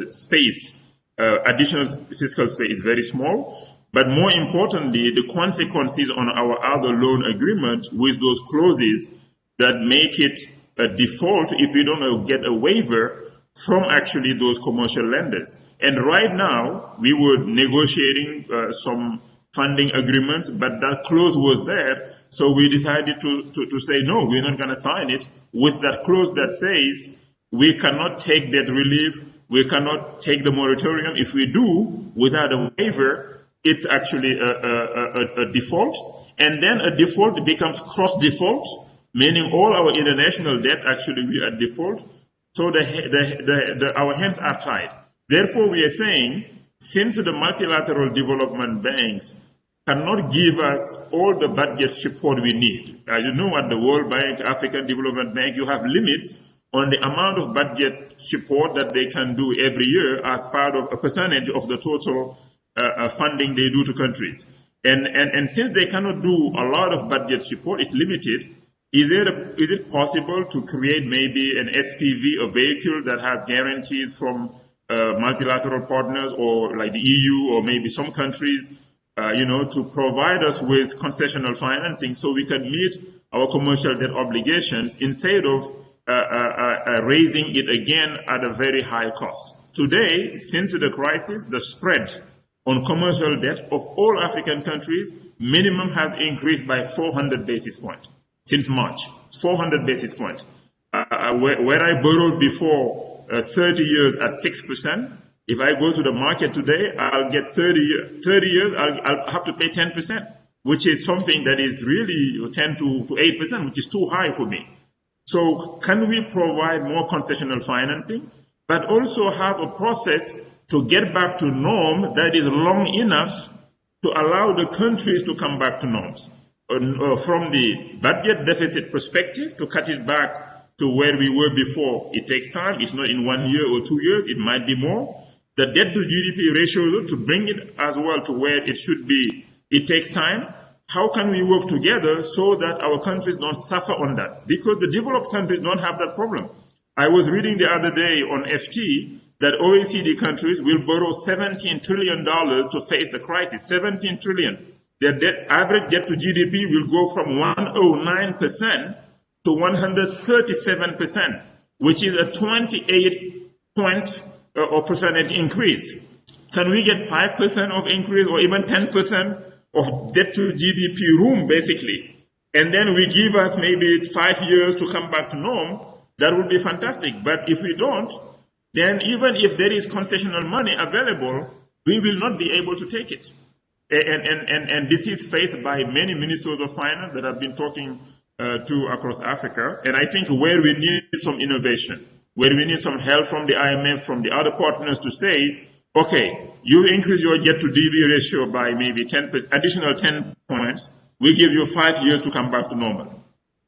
[SPEAKER 3] space, additional fiscal space, is very small. But more importantly, the consequences on our other loan agreement with those clauses that make it a default if we don't get a waiver from actually those commercial lenders. And right now, we were negotiating some funding agreements, but that clause was there. So we decided to say, no, we're not going to sign it with that clause that says we cannot take debt relief, we cannot take the moratorium. If we do without a waiver, it's actually a default. And then a default becomes cross default, meaning all our international debt actually we are at default. So our hands are tied. Therefore, we are saying, since the multilateral development banks cannot give us all the budget support we need, as you know, at the World Bank, African Development Bank, you have limits on the amount of budget support that they can do every year as part of a percentage of the total funding they do to countries. And since they cannot do a lot of budget support, it's limited. Is it possible to create maybe an SPV, a vehicle that has guarantees from multilateral partners or like the EU or maybe some countries, to provide us with concessional financing so we can meet our commercial debt obligations instead of raising it again at a very high cost? Today, since the crisis, the spread on commercial debt of all African countries, minimum has increased by 400 basis points. Since March, 400 basis points. Where I borrowed before 30 years at 6%, if I go to the market today, I'll get 30 years, I'll have to pay 10%, which is something that is really 10 to 8%, which is too high for me. So can we provide more concessional financing, but also have a process to get back to norm that is long enough to allow the countries to come back to norms? From the budget deficit perspective, to cut it back to where we were before. It takes time. It's not in 1 year or 2 years. It might be more. The debt to GDP ratio, to bring it as well to where it should be, it takes time. How can we work together so that our countries don't suffer on that? Because the developed countries don't have that problem. I was reading the other day on FT that OECD countries will borrow $17 trillion to face the crisis. 17 trillion. Their average debt to GDP will go from 109% to 137%, which is a 28% increase. Can we get 5% of increase or even 10% of debt to GDP room, basically? And then we give us maybe 5 years to come back to norm. That would be fantastic. But if we don't, then even if there is concessional money available, we will not be able to take it. And this is faced by many ministers of finance that have been talking to across Africa. And I think where we need some innovation, where we need some help from the IMF, from the other partners to say, okay, you increase your debt to DB ratio by maybe additional 10 points. We give you 5 years to come back to normal,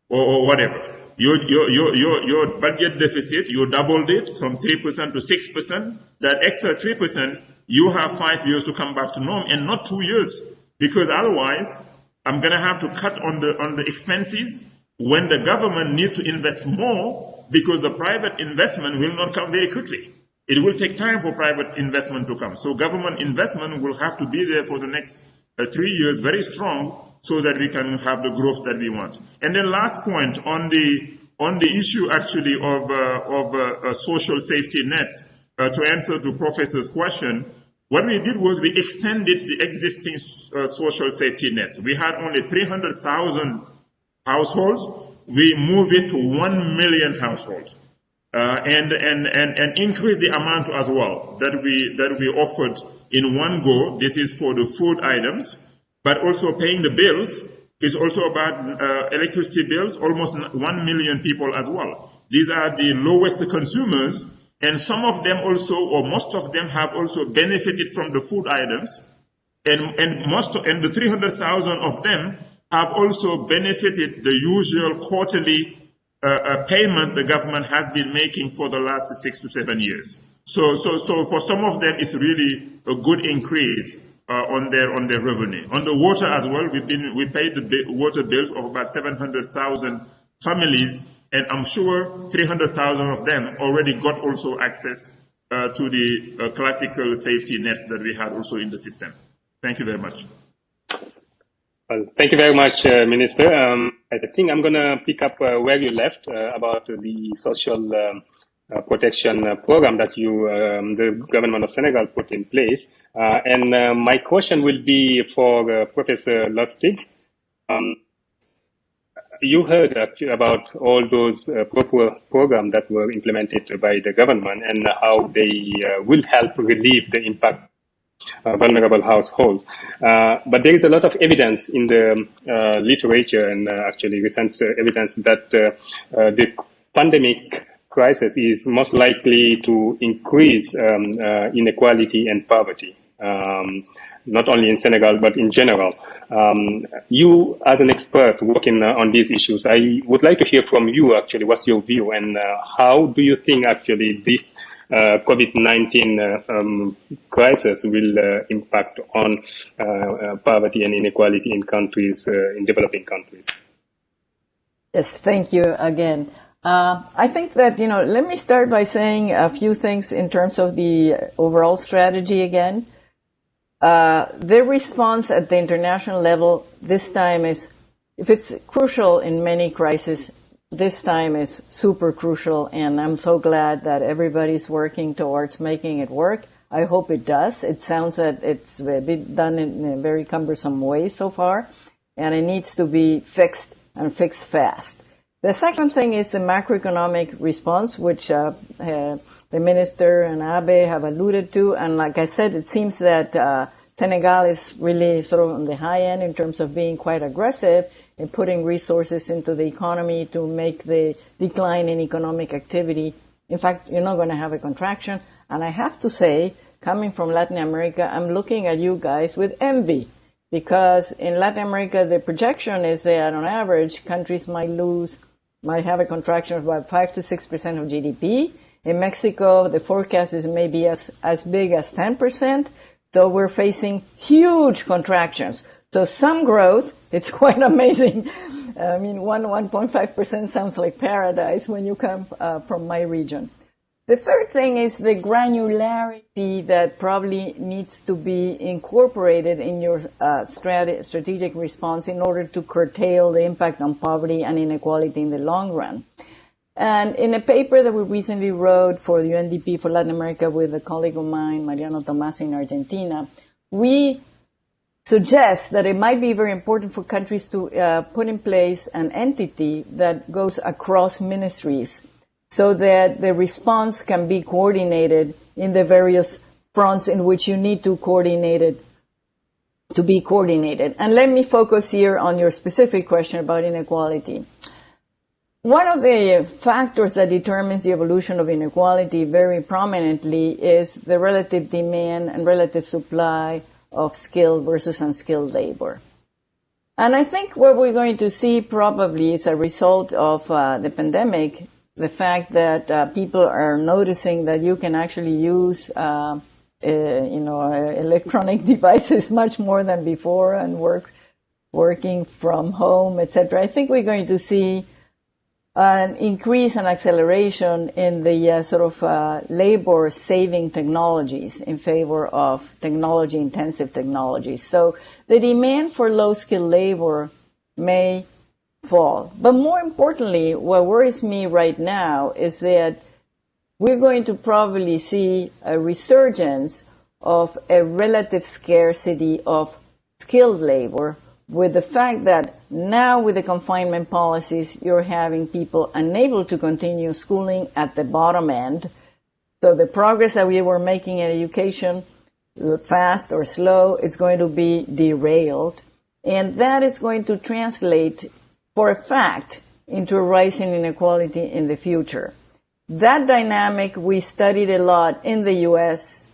[SPEAKER 3] or whatever. Your budget deficit, you doubled it from 3% to 6%. That extra 3%, you have 5 years to come back to norm, and not 2 years, because otherwise, I'm going to have to cut on the expenses when the government needs to invest more, because the private investment will not come very quickly. It will take time for private investment to come. So government investment will have to be there for the next 3 years, very strong, so that we can have the growth that we want. And then last point on the issue actually of social safety nets, to answer to Professor's question, what we did was we extended the existing social safety nets. We had only 300,000 households. We moved it to 1 million households, and increase the amount as well that we offered in one go. This is for the food items, but also paying the bills is also about electricity bills, almost 1 million people as well. These are the lowest consumers, and some of them also, or most of them, have also benefited from the food items, and the 300,000 of them have also benefited the usual quarterly payments the government has been making for the last 6 to 7 years. So for some of them, it's really a good increase on their revenue. On the water as well, we paid the water bills of about 700,000 families, and I'm sure 300,000 of them already got also access to the classical safety nets that we had also in the system. Thank you very much.
[SPEAKER 1] Well, thank you very much, Minister. I think I'm going to pick up where you left about the social protection program that the government of Senegal put in place. And my question will be for Professor Lustig. You heard about all those programs that were implemented by the government and how they will help relieve the impact vulnerable households. But there is a lot of evidence in the literature and actually recent evidence that the pandemic crisis is most likely to increase inequality and poverty, not only in Senegal, but in general. You, as an expert working on these issues, I would like to hear from you, actually, what's your view and how do you think, actually, this COVID-19 crisis will impact on poverty and inequality in countries, in developing countries?
[SPEAKER 5] Yes, thank you again. I think that, let me start by saying a few things in terms of the overall strategy again. Their response at the international level this time is, if it's crucial in many crises, this time is super crucial, and I'm so glad that everybody's working towards making it work. I hope it does. It sounds that it's been done in a very cumbersome way so far, and it needs to be fixed and fixed fast. The second thing is the macroeconomic response, which the Minister and Abe have alluded to. And like I said, it seems that Senegal is really sort of on the high end in terms of being quite aggressive in putting resources into the economy to make the decline in economic activity. In fact, you're not going to have a contraction. And I have to say, coming from Latin America, I'm looking at you guys with envy, because in Latin America, the projection is that on average, countries might have a contraction of about 5 to 6% of GDP. In Mexico, the forecast is maybe as big as 10%. So we're facing huge contractions. So some growth, it's quite amazing. I mean, 1.5% sounds like paradise when you come from my region. The third thing is the granularity that probably needs to be incorporated in your strategic response in order to curtail the impact on poverty and inequality in the long run. And in a paper that we recently wrote for the UNDP for Latin America with a colleague of mine, Mariano Tomasi in Argentina, we suggest that it might be very important for countries to put in place an entity that goes across ministries so that the response can be coordinated in the various fronts in which you need to be coordinated. And let me focus here on your specific question about inequality. One of the factors that determines the evolution of inequality very prominently is the relative demand and relative supply of skilled versus unskilled labor. And I think what we're going to see probably is a result of the pandemic, the fact that people are noticing that you can actually use electronic devices much more than before and working from home, etc. I think we're going to see an increase and acceleration in the labor-saving technologies in favor of technology-intensive technologies. So the demand for low-skilled labor may fall. But more importantly, what worries me right now is that we're going to probably see a resurgence of a relative scarcity of skilled labor, with the fact that now with the confinement policies, you're having people unable to continue schooling at the bottom end. So the progress that we were making in education, fast or slow, it's going to be derailed. And that is going to translate, for a fact, into a rising inequality in the future. That dynamic we studied a lot in the U.S.,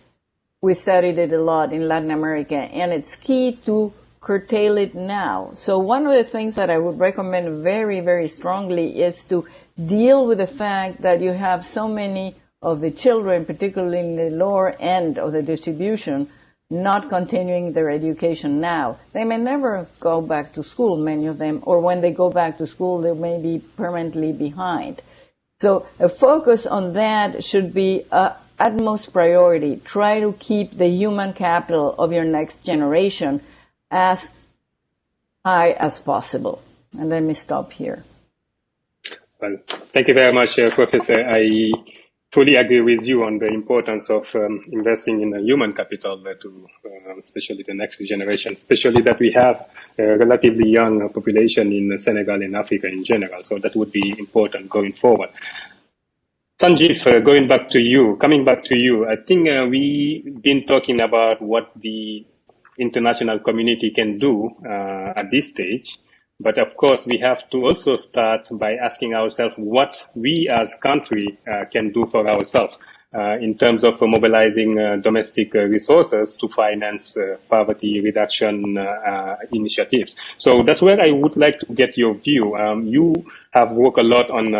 [SPEAKER 5] we studied it a lot in Latin America, and it's key to curtail it now. So one of the things that I would recommend very, very strongly is to deal with the fact that you have so many of the children, particularly in the lower end of the distribution, not continuing their education now. They may never go back to school, many of them, or when they go back to school, they may be permanently behind. So a focus on that should be utmost priority. Try to keep the human capital of your next generation as high as possible. And let me stop here.
[SPEAKER 1] Well, thank you very much, Professor. I fully agree with you on the importance of investing in human capital especially the next generation, especially that we have a relatively young population in Senegal and Africa in general. So that would be important going forward. Sanjeev, coming back to you, I think we've been talking about what the international community can do at this stage. But of course, we have to also start by asking ourselves what we as country can do for ourselves in terms of mobilizing domestic resources to finance poverty reduction initiatives. So that's where I would like to get your view. You have worked a lot on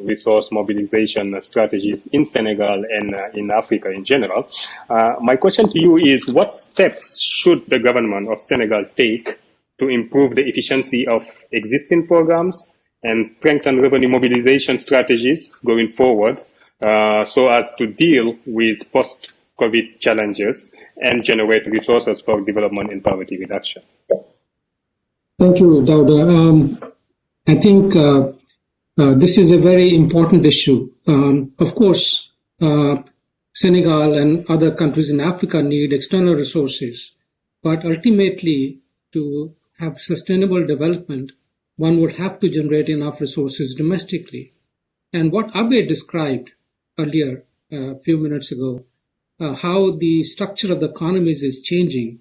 [SPEAKER 1] resource mobilization strategies in Senegal and in Africa in general. My question to you is, what steps should the government of Senegal take to improve the efficiency of existing programs and strengthen revenue mobilization strategies going forward so as to deal with post-COVID challenges and generate resources for development and poverty reduction?
[SPEAKER 4] Thank you, Dauda. I think this is a very important issue. Of course, Senegal and other countries in Africa need external resources, but ultimately to have sustainable development, one would have to generate enough resources domestically. And what Abe described earlier, a few minutes ago, how the structure of the economies is changing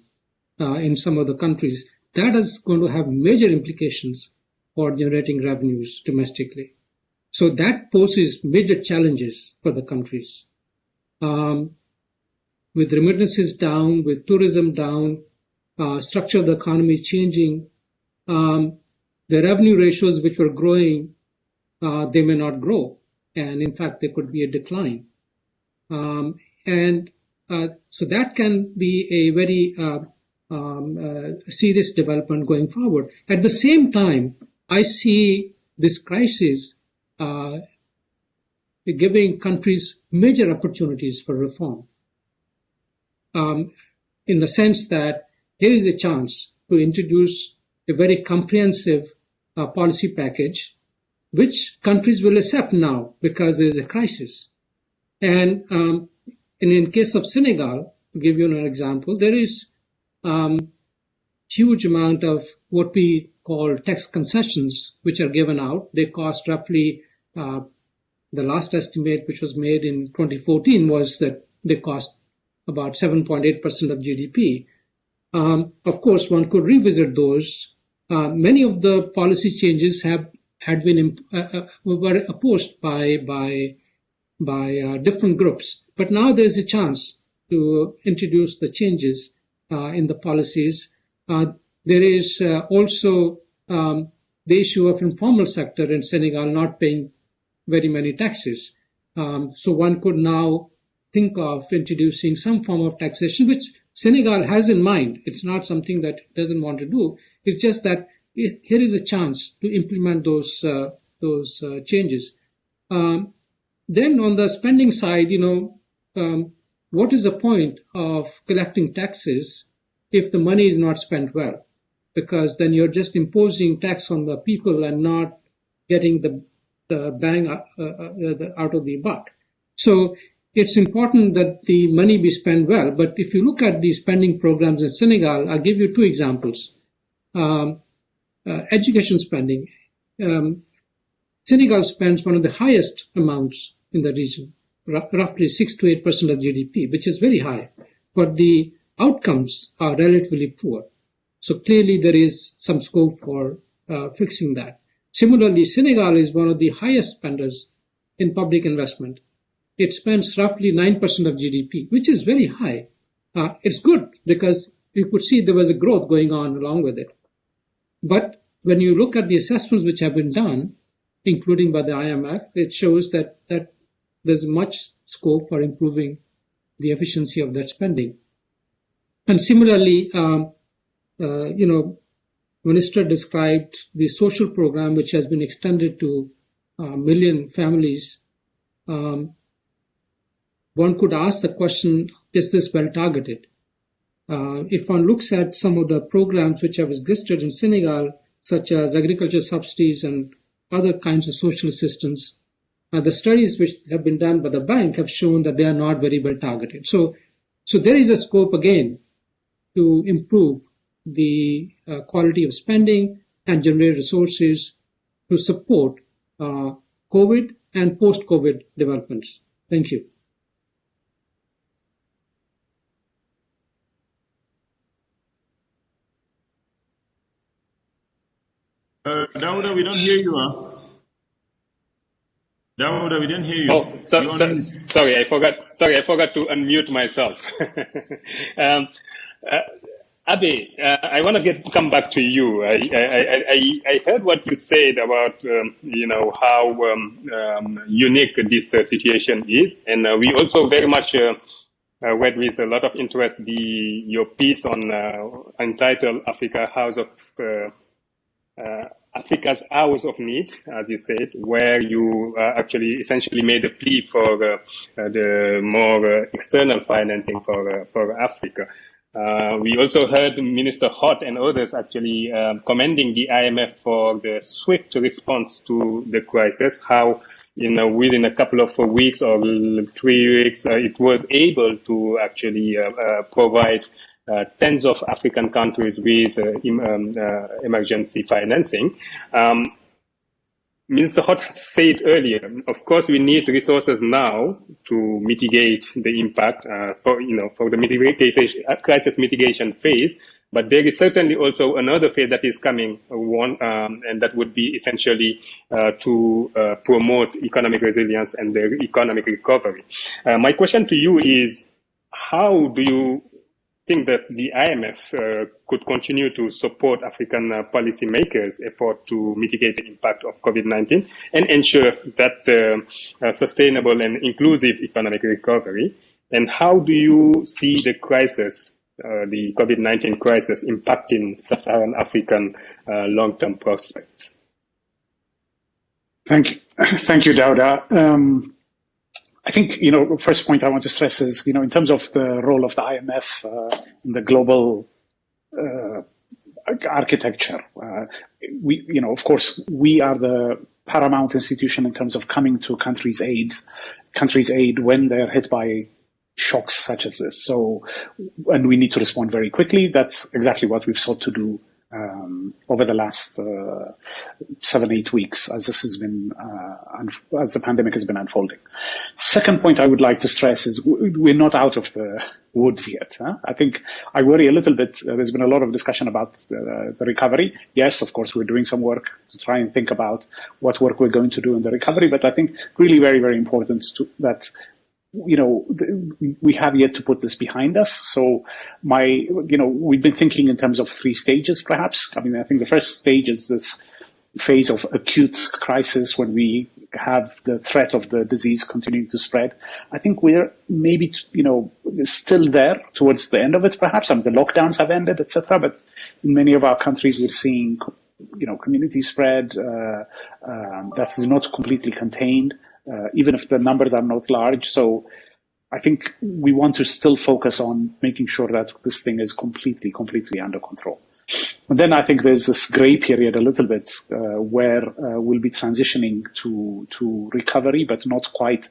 [SPEAKER 4] in some of the countries, that is going to have major implications for generating revenues domestically. So that poses major challenges for the countries. With remittances down, with tourism down, structure of the economy is changing, the revenue ratios which were growing, they may not grow. And in fact, there could be a decline. So that can be a very serious development going forward. At the same time, I see this crisis giving countries major opportunities for reform, in the sense that here is a chance to introduce a very comprehensive policy package, which countries will accept now because there is a crisis. And in case of Senegal, to give you an example, there is huge amount of what we call tax concessions, which are given out. They cost roughly, the last estimate which was made in 2014 was that they cost about 7.8% of GDP. Of course, one could revisit those. Many of the policy changes have had been were opposed by different groups. But now there's a chance to introduce the changes in the policies. There is also the issue of informal sector in Senegal not paying very many taxes. So one could now think of introducing some form of taxation, which Senegal has in mind. It's not something that it doesn't want to do. It's just that here is a chance to implement those changes. Then on the spending side, what is the point of collecting taxes if the money is not spent well? Because then you're just imposing tax on the people and not getting the bang out of the buck. So it's important that the money be spent well. But if you look at the spending programs in Senegal, I'll give you two examples. Education spending. Senegal spends one of the highest amounts in the region, roughly 6 to 8% of GDP, which is very high. But the outcomes are relatively poor. So clearly there is some scope for fixing that. Similarly, Senegal is one of the highest spenders in public investment. It spends roughly 9% of GDP, which is very high. It's good because you could see there was a growth going on along with it. But when you look at the assessments which have been done, including by the IMF, it shows that there's much scope for improving the efficiency of that spending. And similarly, Minister described the social program, which has been extended to 1 million families. One could ask the question, is this well targeted? If one looks at some of the programs which have existed in Senegal, such as agriculture subsidies and other kinds of social assistance, the studies which have been done by the bank have shown that they are not very well targeted. So there is a scope again to improve the quality of spending and generate resources to support COVID and post-COVID developments. Thank you.
[SPEAKER 3] Dauda, we don't hear you. Dauda, we didn't hear you.
[SPEAKER 1] Oh, sorry, I forgot to unmute myself. Abe, I want to come back to you. I heard what you said about how unique this situation is, and we also very much read with a lot of interest your piece on entitled Africa's Hours of Need, as you said, where you actually essentially made a plea for the more external financing for Africa. We also heard Minister Hott and others actually commending the IMF for the swift response to the crisis, how within a couple of weeks or 3 weeks, it was able to actually provide tens of African countries with emergency financing. Minister Hott said earlier, of course, we need resources now to mitigate the impact for the crisis mitigation phase. But there is certainly also another phase that is coming, and that would be essentially to promote economic resilience and the economic recovery. My question to you is, how do you think that the IMF could continue to support African policymakers' effort to mitigate the impact of COVID-19 and ensure that sustainable and inclusive economic recovery? And how do you see the crisis, the COVID-19 crisis, impacting Sub-Saharan African long-term prospects?
[SPEAKER 2] Thank you, Dauda. I think, first point I want to stress is, in terms of the role of the IMF in the global architecture, of course, we are the paramount institution in terms of coming to countries' aid when they're hit by shocks such as this. So, and we need to respond very quickly. That's exactly what we've sought to do over the last 7-8 weeks as this has been as the pandemic has been unfolding. Second point I would like to stress is we're not out of the woods yet. I think I worry a little bit. There's been a lot of discussion about the recovery. Yes, of course, we're doing some work to try and think about what work we're going to do in the recovery, but I think really very, very important that we have yet to put this behind us. So we've been thinking in terms of 3 stages, perhaps. I mean, I think the first stage is this phase of acute crisis when we have the threat of the disease continuing to spread. I think we're maybe, still there towards the end of it, perhaps. I mean, the lockdowns have ended, etc. But in many of our countries, we're seeing, community spread that is not completely contained. Even if the numbers are not large. So I think we want to still focus on making sure that this thing is completely under control. And then I think there's this gray period a little bit where we'll be transitioning to recovery, but not quite,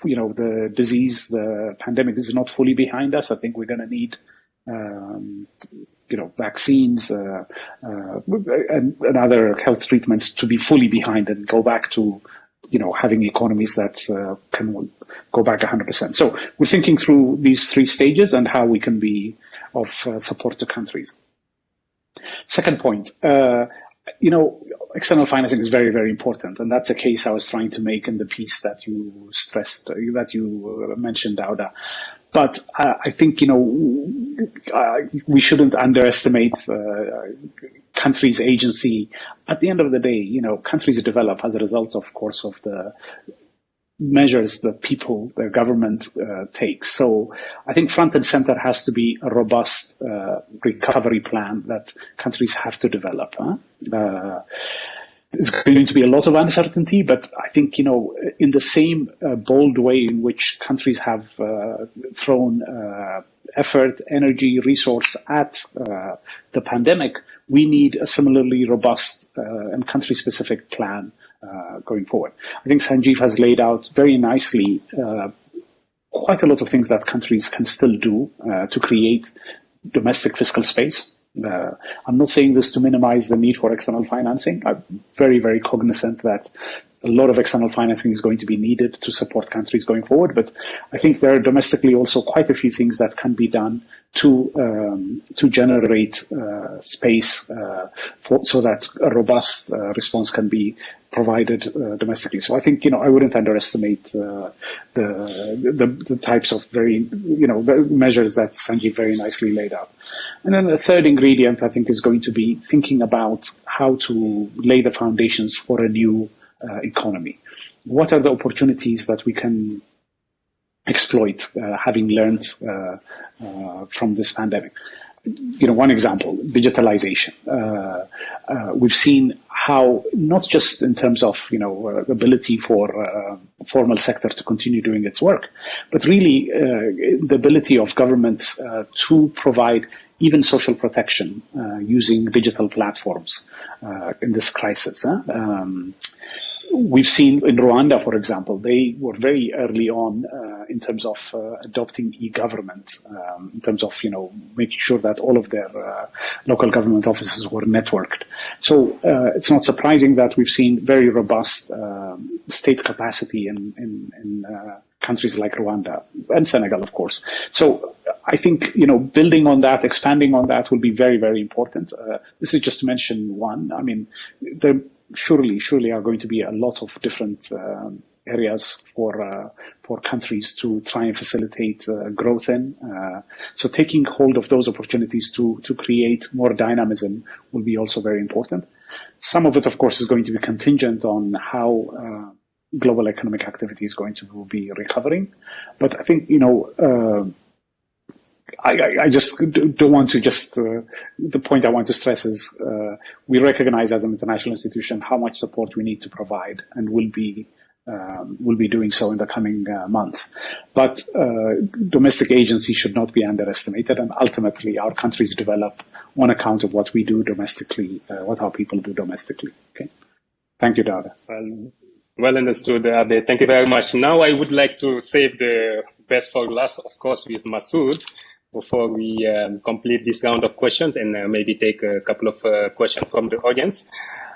[SPEAKER 2] the disease, the pandemic is not fully behind us. I think we're going to need vaccines and other health treatments to be fully behind and go back to having economies that can go back 100%. So we're thinking through these 3 stages and how we can be of support to countries. Second point, external financing is very, very important. And that's a case I was trying to make in the piece that you stressed, that you mentioned, Dauda. But I think, we shouldn't underestimate countries' agency. At the end of the day, countries develop as a result, of course, of the measures that their government takes. So I think front and center has to be a robust recovery plan that countries have to develop. There's going to be a lot of uncertainty, but I think, in the same bold way in which countries have thrown effort, energy, resource at the pandemic, we need a similarly robust and country-specific plan going forward. I think Sanjeev has laid out very nicely quite a lot of things that countries can still do to create domestic fiscal space. I'm not saying this to minimize the need for external financing. I'm very, very cognizant that a lot of external financing is going to be needed to support countries going forward. But I think there are domestically also quite a few things that can be done to generate space so that a robust response can be provided domestically. So I think, I wouldn't underestimate the types of the measures that Sanjeev very nicely laid out. And then the third ingredient, I think, is going to be thinking about how to lay the foundations for a new economy. What are the opportunities that we can exploit, having learned from this pandemic? One example, digitalization. We've seen how, not just in terms of, the ability for formal sector to continue doing its work, but really the ability of governments to provide even social protection using digital platforms in this crisis. We've seen in Rwanda, for example, they were very early on in terms of adopting e-government, in terms of, making sure that all of their local government offices were networked. So it's not surprising that we've seen very robust state capacity in countries like Rwanda and Senegal, of course. So I think, building on that, expanding on that will be very, very important. This is just to mention one. I mean, there surely are going to be a lot of different areas for countries to try and facilitate growth in. So taking hold of those opportunities to create more dynamism will be also very important. Some of it, of course, is going to be contingent on how global economic activity is going to be recovering. But I think, I just don't want to the point I want to stress is we recognize as an international institution how much support we need to provide, and will be doing so in the coming months. But domestic agency should not be underestimated, and ultimately our countries develop on account of what we do domestically, what our people do domestically. Okay. Thank you, Dauda.
[SPEAKER 1] Well understood, Abe. Thank you very much. Now I would like to save the best for last, of course, with Masood. before we complete this round of questions and maybe take a couple of questions from the audience.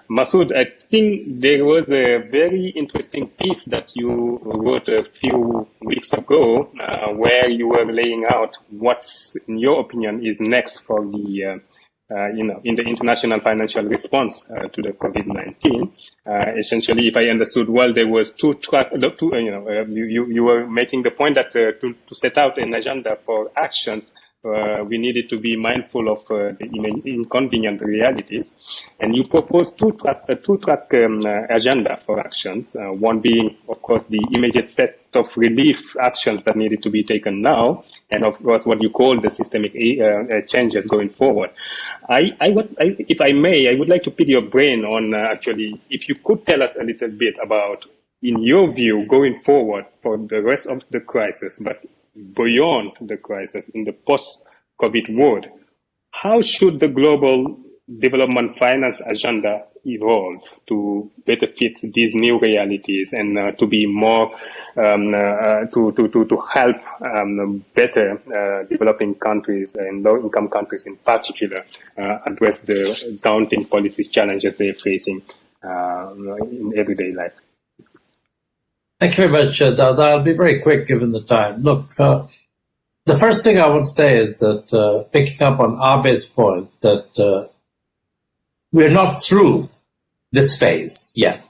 [SPEAKER 1] Masood, I think there was a very interesting piece that you wrote a few weeks ago where you were laying out what's, in your opinion, is next for the in the international financial response to the COVID-19. Essentially, if I understood well, there was you were making the point that to set out an agenda for actions, we needed to be mindful of the inconvenient realities, and you proposed two-track agenda for actions. One being, of course, the immediate set of relief actions that needed to be taken now, and of course, what you call the systemic changes going forward. If I may, I would like to pick your brain on actually, if you could tell us a little bit about, in your view, going forward for the rest of the crisis, but beyond the crisis, in the post-COVID world, how should the global development finance agenda evolve to better fit these new realities and to be more to help better developing countries and low-income countries in particular address the daunting policy challenges they're facing in everyday life?
[SPEAKER 6] Thank you very much, Dada. I'll be very quick given the time. Look, the first thing I would say is that, picking up on Abe's point, that we're not through this phase yet.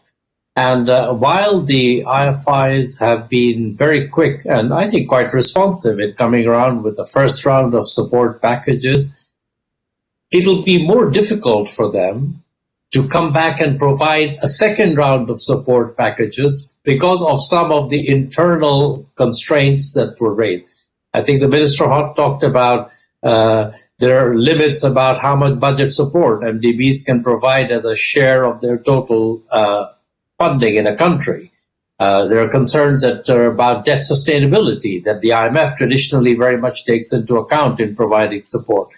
[SPEAKER 6] And while the IFIs have been very quick and I think quite responsive in coming around with the first round of support packages, it'll be more difficult for them to come back and provide a second round of support packages because of some of the internal constraints that were raised. I think the Minister talked about there are limits about how much budget support MDBs can provide as a share of their total funding in a country. There are concerns that are about debt sustainability that the IMF traditionally very much takes into account in providing support.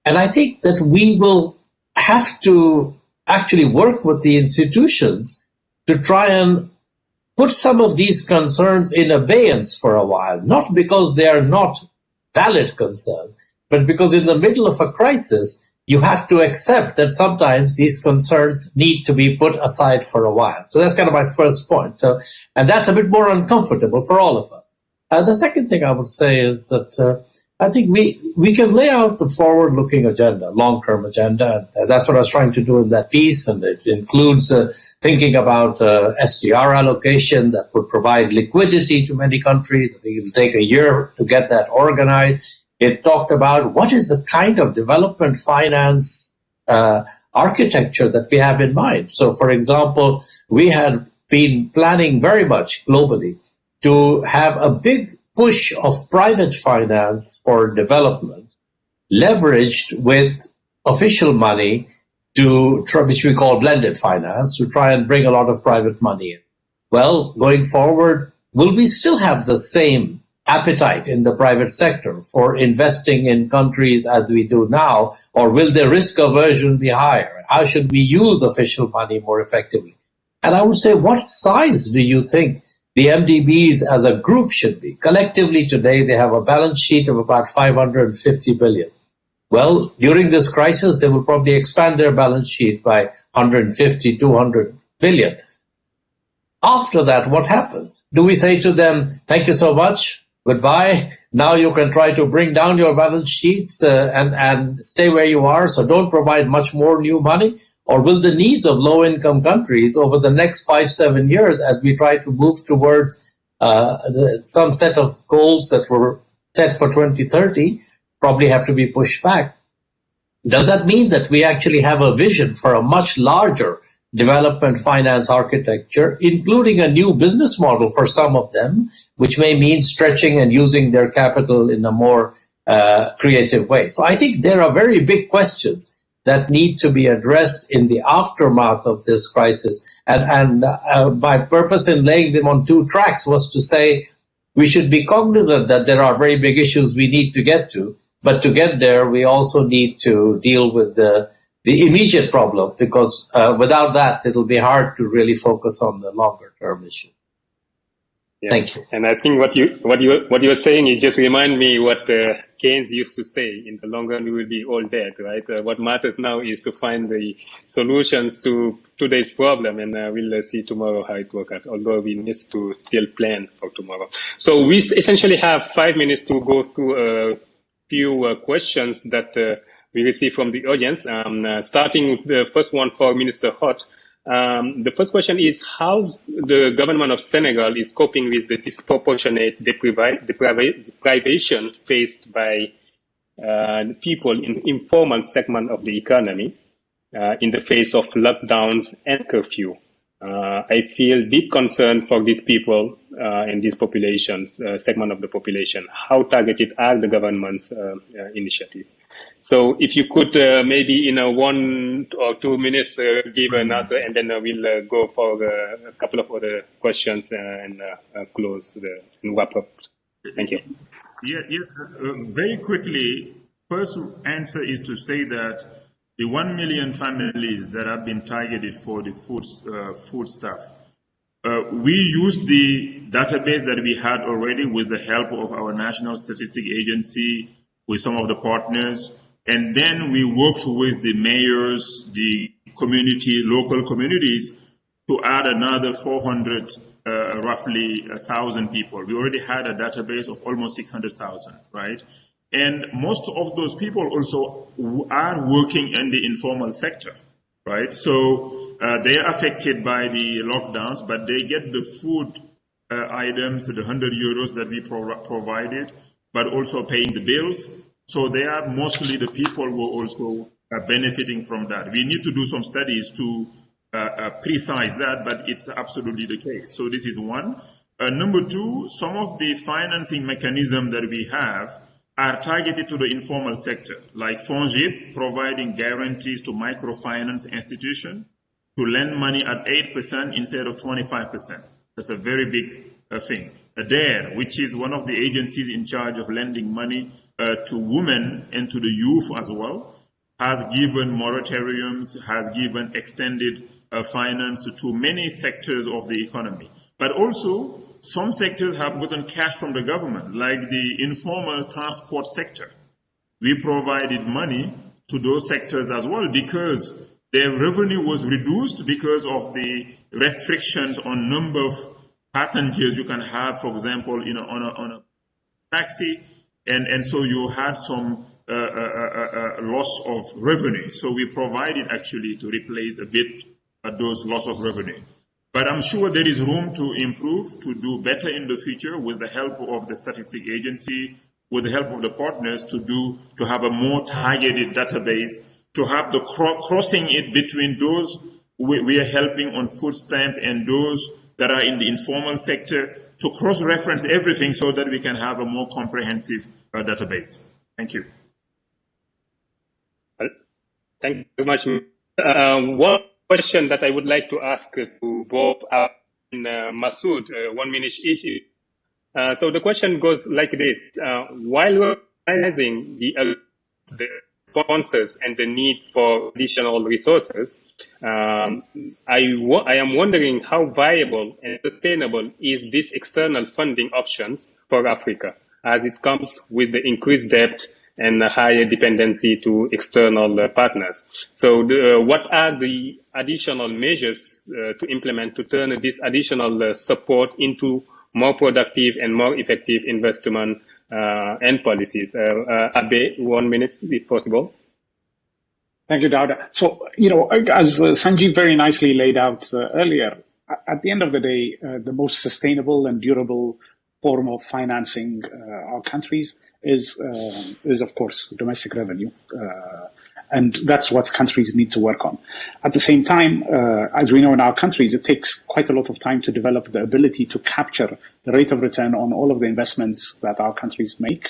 [SPEAKER 6] And I think that we will have to actually work with the institutions to try and put some of these concerns in abeyance for a while, not because they are not valid concerns, but because in the middle of a crisis, you have to accept that sometimes these concerns need to be put aside for a while. So that's kind of my first point. And that's a bit more uncomfortable for all of us. The second thing I would say is that I think we can lay out the forward-looking agenda, long-term agenda. And that's what I was trying to do in that piece, and it includes thinking about SDR allocation that would provide liquidity to many countries. I think it will take a year to get that organized. It talked about what is the kind of development finance architecture that we have in mind. So, for example, we had been planning very much globally to have a big push of private finance for development, leveraged with official money which we call blended finance, to try and bring a lot of private money in. Well, going forward, will we still have the same appetite in the private sector for investing in countries as we do now, or will the risk aversion be higher? How should we use official money more effectively? And I would say, what size do you think the MDBs as a group should be? Collectively today, they have a balance sheet of about 550 billion. Well, during this crisis, they will probably expand their balance sheet by 150, 200 billion. After that, what happens? Do we say to them, thank you so much, goodbye, now you can try to bring down your balance sheets and stay where you are, so don't provide much more new money? Or will the needs of low-income countries over the next 5-7 years, as we try to move towards some set of goals that were set for 2030, probably have to be pushed back? Does that mean that we actually have a vision for a much larger development finance architecture, including a new business model for some of them, which may mean stretching and using their capital in a more creative way? So I think there are very big questions that need to be addressed in the aftermath of this crisis. And my purpose in laying them on two tracks was to say we should be cognizant that there are very big issues we need to get to, but to get there, we also need to deal with the immediate problem, because without that, it'll be hard to really focus on the longer term issues. Yeah. Thank you.
[SPEAKER 1] And I think what you were saying, it just remind me what Keynes used to say, in the long run, we will be all dead, right? What matters now is to find the solutions to today's problem, and we'll see tomorrow how it works out, although we need to still plan for tomorrow. So we essentially have 5 minutes to go through a few questions that we received from the audience, starting with the first one for Minister Hott. The first question is how the government of Senegal is coping with the disproportionate deprivation faced by people in informal segment of the economy in the face of lockdowns and curfew. I feel deep concern for these people and these populations, segment of the population. How targeted are the government's initiatives? So if you could maybe in 1 or 2 minutes give an answer, and then we'll go for a couple of other questions and close and wrap up. Thank you.
[SPEAKER 3] Yes, very quickly, first answer is to say that the 1 million families that have been targeted for the food stuff, we used the database that we had already with the help of our National Statistic Agency, with some of the partners. And then we worked with the mayors, the community, local communities to add another 400, roughly 1,000 people. We already had a database of almost 600,000, right? And most of those people also are working in the informal sector, right? So they are affected by the lockdowns, but they get the food items, the 100 euros that we provided, but also paying the bills. So they are mostly the people who are also benefiting from that. We need to do some studies to precise that, but it's absolutely the case. So this is one. Number two, some of the financing mechanisms that we have are targeted to the informal sector, like FONGIP, providing guarantees to microfinance institutions to lend money at 8% instead of 25%. That's a very big thing. DARE, which is one of the agencies in charge of lending money to women and to the youth as well, has given moratoriums, has given extended finance to many sectors of the economy. But also, some sectors have gotten cash from the government, like the informal transport sector. We provided money to those sectors as well because their revenue was reduced because of the restrictions on number of passengers you can have, for example, on a taxi, and so you had some loss of revenue. So we provided actually to replace a bit those loss of revenue. But I'm sure there is room to improve, to do better in the future with the help of the statistic agency, with the help of the partners to have a more targeted database, to have the crossing it between those we are helping on food stamp and those that are in the informal sector, to cross-reference everything so that we can have a more comprehensive database. Thank you.
[SPEAKER 1] Thank you very much. One question that I would like to ask to Bob and Masood, 1 minute issue. So the question goes like this. While we're analyzing the sponsors and the need for additional resources, I am wondering how viable and sustainable is this external funding options for Africa as it comes with the increased debt and a higher dependency to external partners. So what are the additional measures to implement to turn this additional support into more productive and more effective investment and policies? Abe, 1 minute, if possible.
[SPEAKER 2] Thank you, Dauda. So, as Sanjeev very nicely laid out earlier, at the end of the day, the most sustainable and durable form of financing our countries is of course, domestic revenue. And that's what countries need to work on. At the same time, as we know in our countries, it takes quite a lot of time to develop the ability to capture the rate of return on all of the investments that our countries make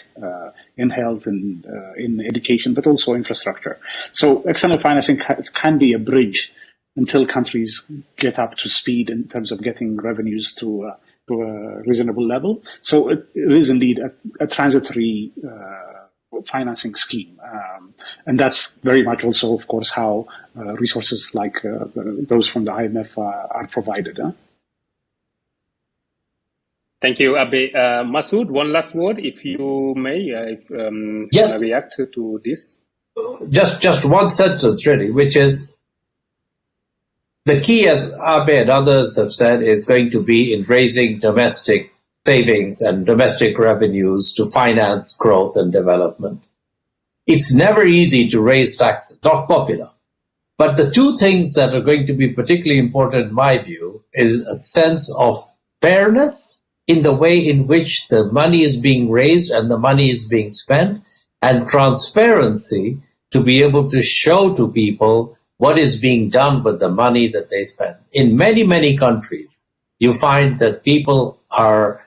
[SPEAKER 2] in health and in education, but also infrastructure. So external financing can be a bridge until countries get up to speed in terms of getting revenues to a reasonable level. So it is indeed a transitory financing scheme. And that's very much also, of course, how resources like those from the IMF are provided.
[SPEAKER 1] Thank you, Abe. Masood, one last word, if you may,
[SPEAKER 6] Yes.
[SPEAKER 1] react to this.
[SPEAKER 6] Just one sentence, really, which is the key, as Abe and others have said, is going to be in raising domestic savings and domestic revenues to finance growth and development. It's never easy to raise taxes, not popular. But the two things that are going to be particularly important, in my view, is a sense of fairness in the way in which the money is being raised and the money is being spent, and transparency to be able to show to people what is being done with the money that they spend. In many, many countries, you find that people are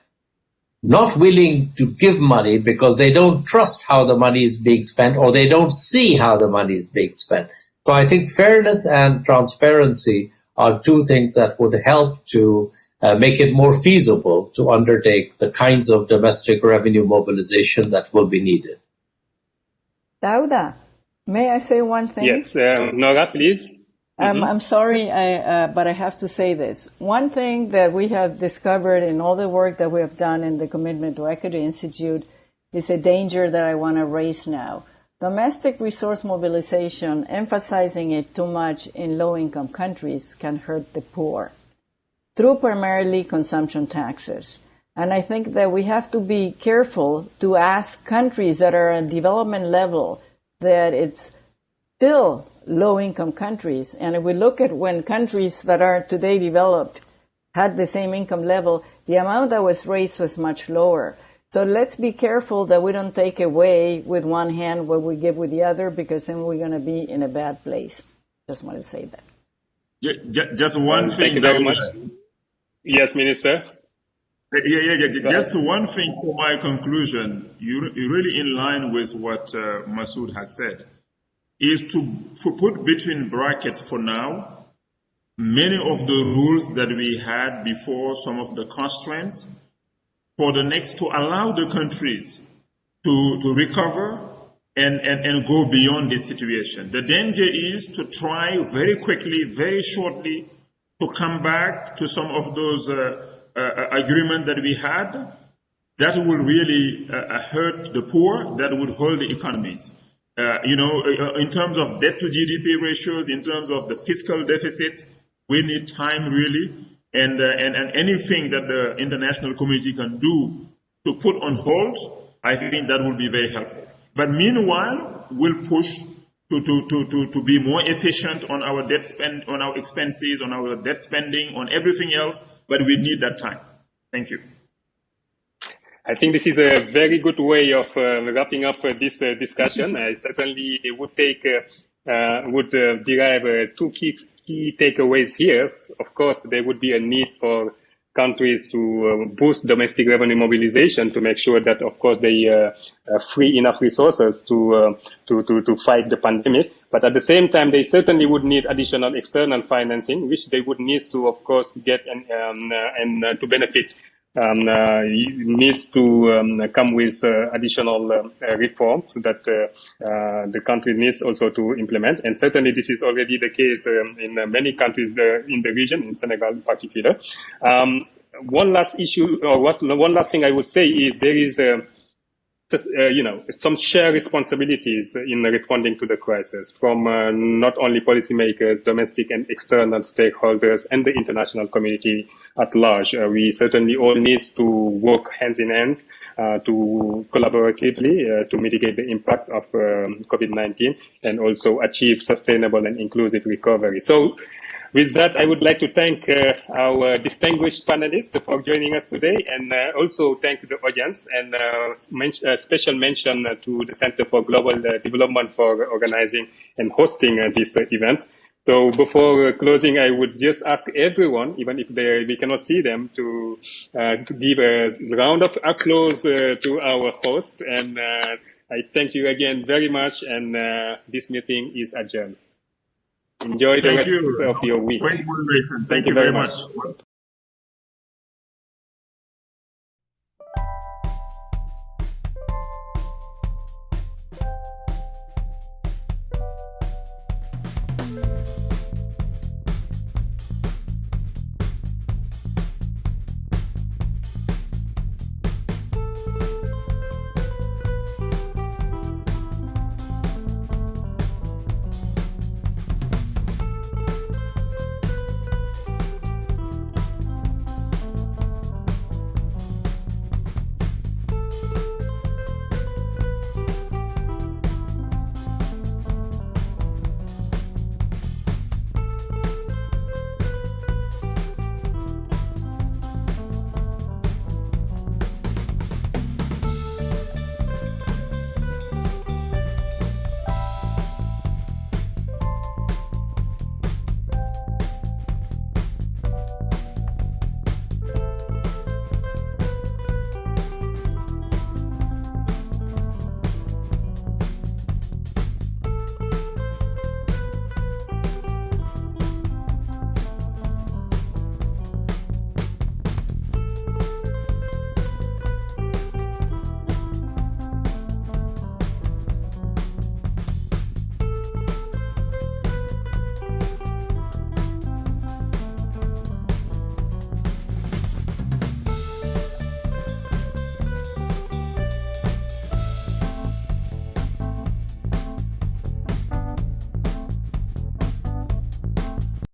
[SPEAKER 6] not willing to give money because they don't trust how the money is being spent, or they don't see how the money is being spent. So I think fairness and transparency are two things that would help to make it more feasible to undertake the kinds of domestic revenue mobilization that will be needed.
[SPEAKER 5] Dauda, may I say one thing?
[SPEAKER 1] Yes, Nora, please.
[SPEAKER 5] I'm sorry, but I have to say this. One thing that we have discovered in all the work that we have done in the Commitment to Equity Institute is a danger that I want to raise now. Domestic resource mobilization, emphasizing it too much in low-income countries, can hurt the poor through primarily consumption taxes. And I think that we have to be careful to ask countries that are at development level that it's still low-income countries. And if we look at when countries that are today developed had the same income level, the amount that was raised was much lower. So let's be careful that we don't take away with one hand what we give with the other, because then we're going to be in a bad place. Just want to say that.
[SPEAKER 3] Yeah, just one thing.
[SPEAKER 1] Thank you very much. Yes, Minister.
[SPEAKER 3] Just one thing for my conclusion. You're really in line with what Masood has said, is to put between brackets for now many of the rules that we had before, some of the constraints, for the next, to allow the countries to recover and go beyond this situation. The danger is to try very quickly, very shortly, to come back to some of those agreements that we had. That will really hurt the poor, that would hold the economies. In terms of debt to GDP ratios, in terms of the fiscal deficit, we need time really. And anything that the international community can do to put on hold, I think that will be very helpful. But meanwhile, we'll push to be more efficient on our debt spend, on our expenses, on our debt spending, on everything else. But we need that time. Thank you.
[SPEAKER 1] I think this is a very good way of wrapping up this discussion. I certainly would derive two key takeaways here. Of course, there would be a need for countries to boost domestic revenue mobilization to make sure that, of course, they free enough resources to fight the pandemic. But at the same time, they certainly would need additional external financing, which they would need to, of course, get and to benefit. Needs to come with additional reforms that the country needs also to implement. And certainly this is already the case in many countries in the region, in Senegal in particular. One last issue, or one last thing I would say is there is some shared responsibilities in responding to the crisis from not only policymakers, domestic and external stakeholders, and the international community at large. We certainly all need to work hands in hand to collaboratively to mitigate the impact of COVID-19 and also achieve sustainable and inclusive recovery. So, with that, I would like to thank our distinguished panelists for joining us today, and also thank the audience, and special mention to the Center for Global Development for organizing and hosting this event. So before closing, I would just ask everyone, even if we cannot see them, to give a round of applause to our host. And I thank you again very much, and this meeting is adjourned. Enjoy the rest of your week.
[SPEAKER 3] Great moderation. Thank you very much.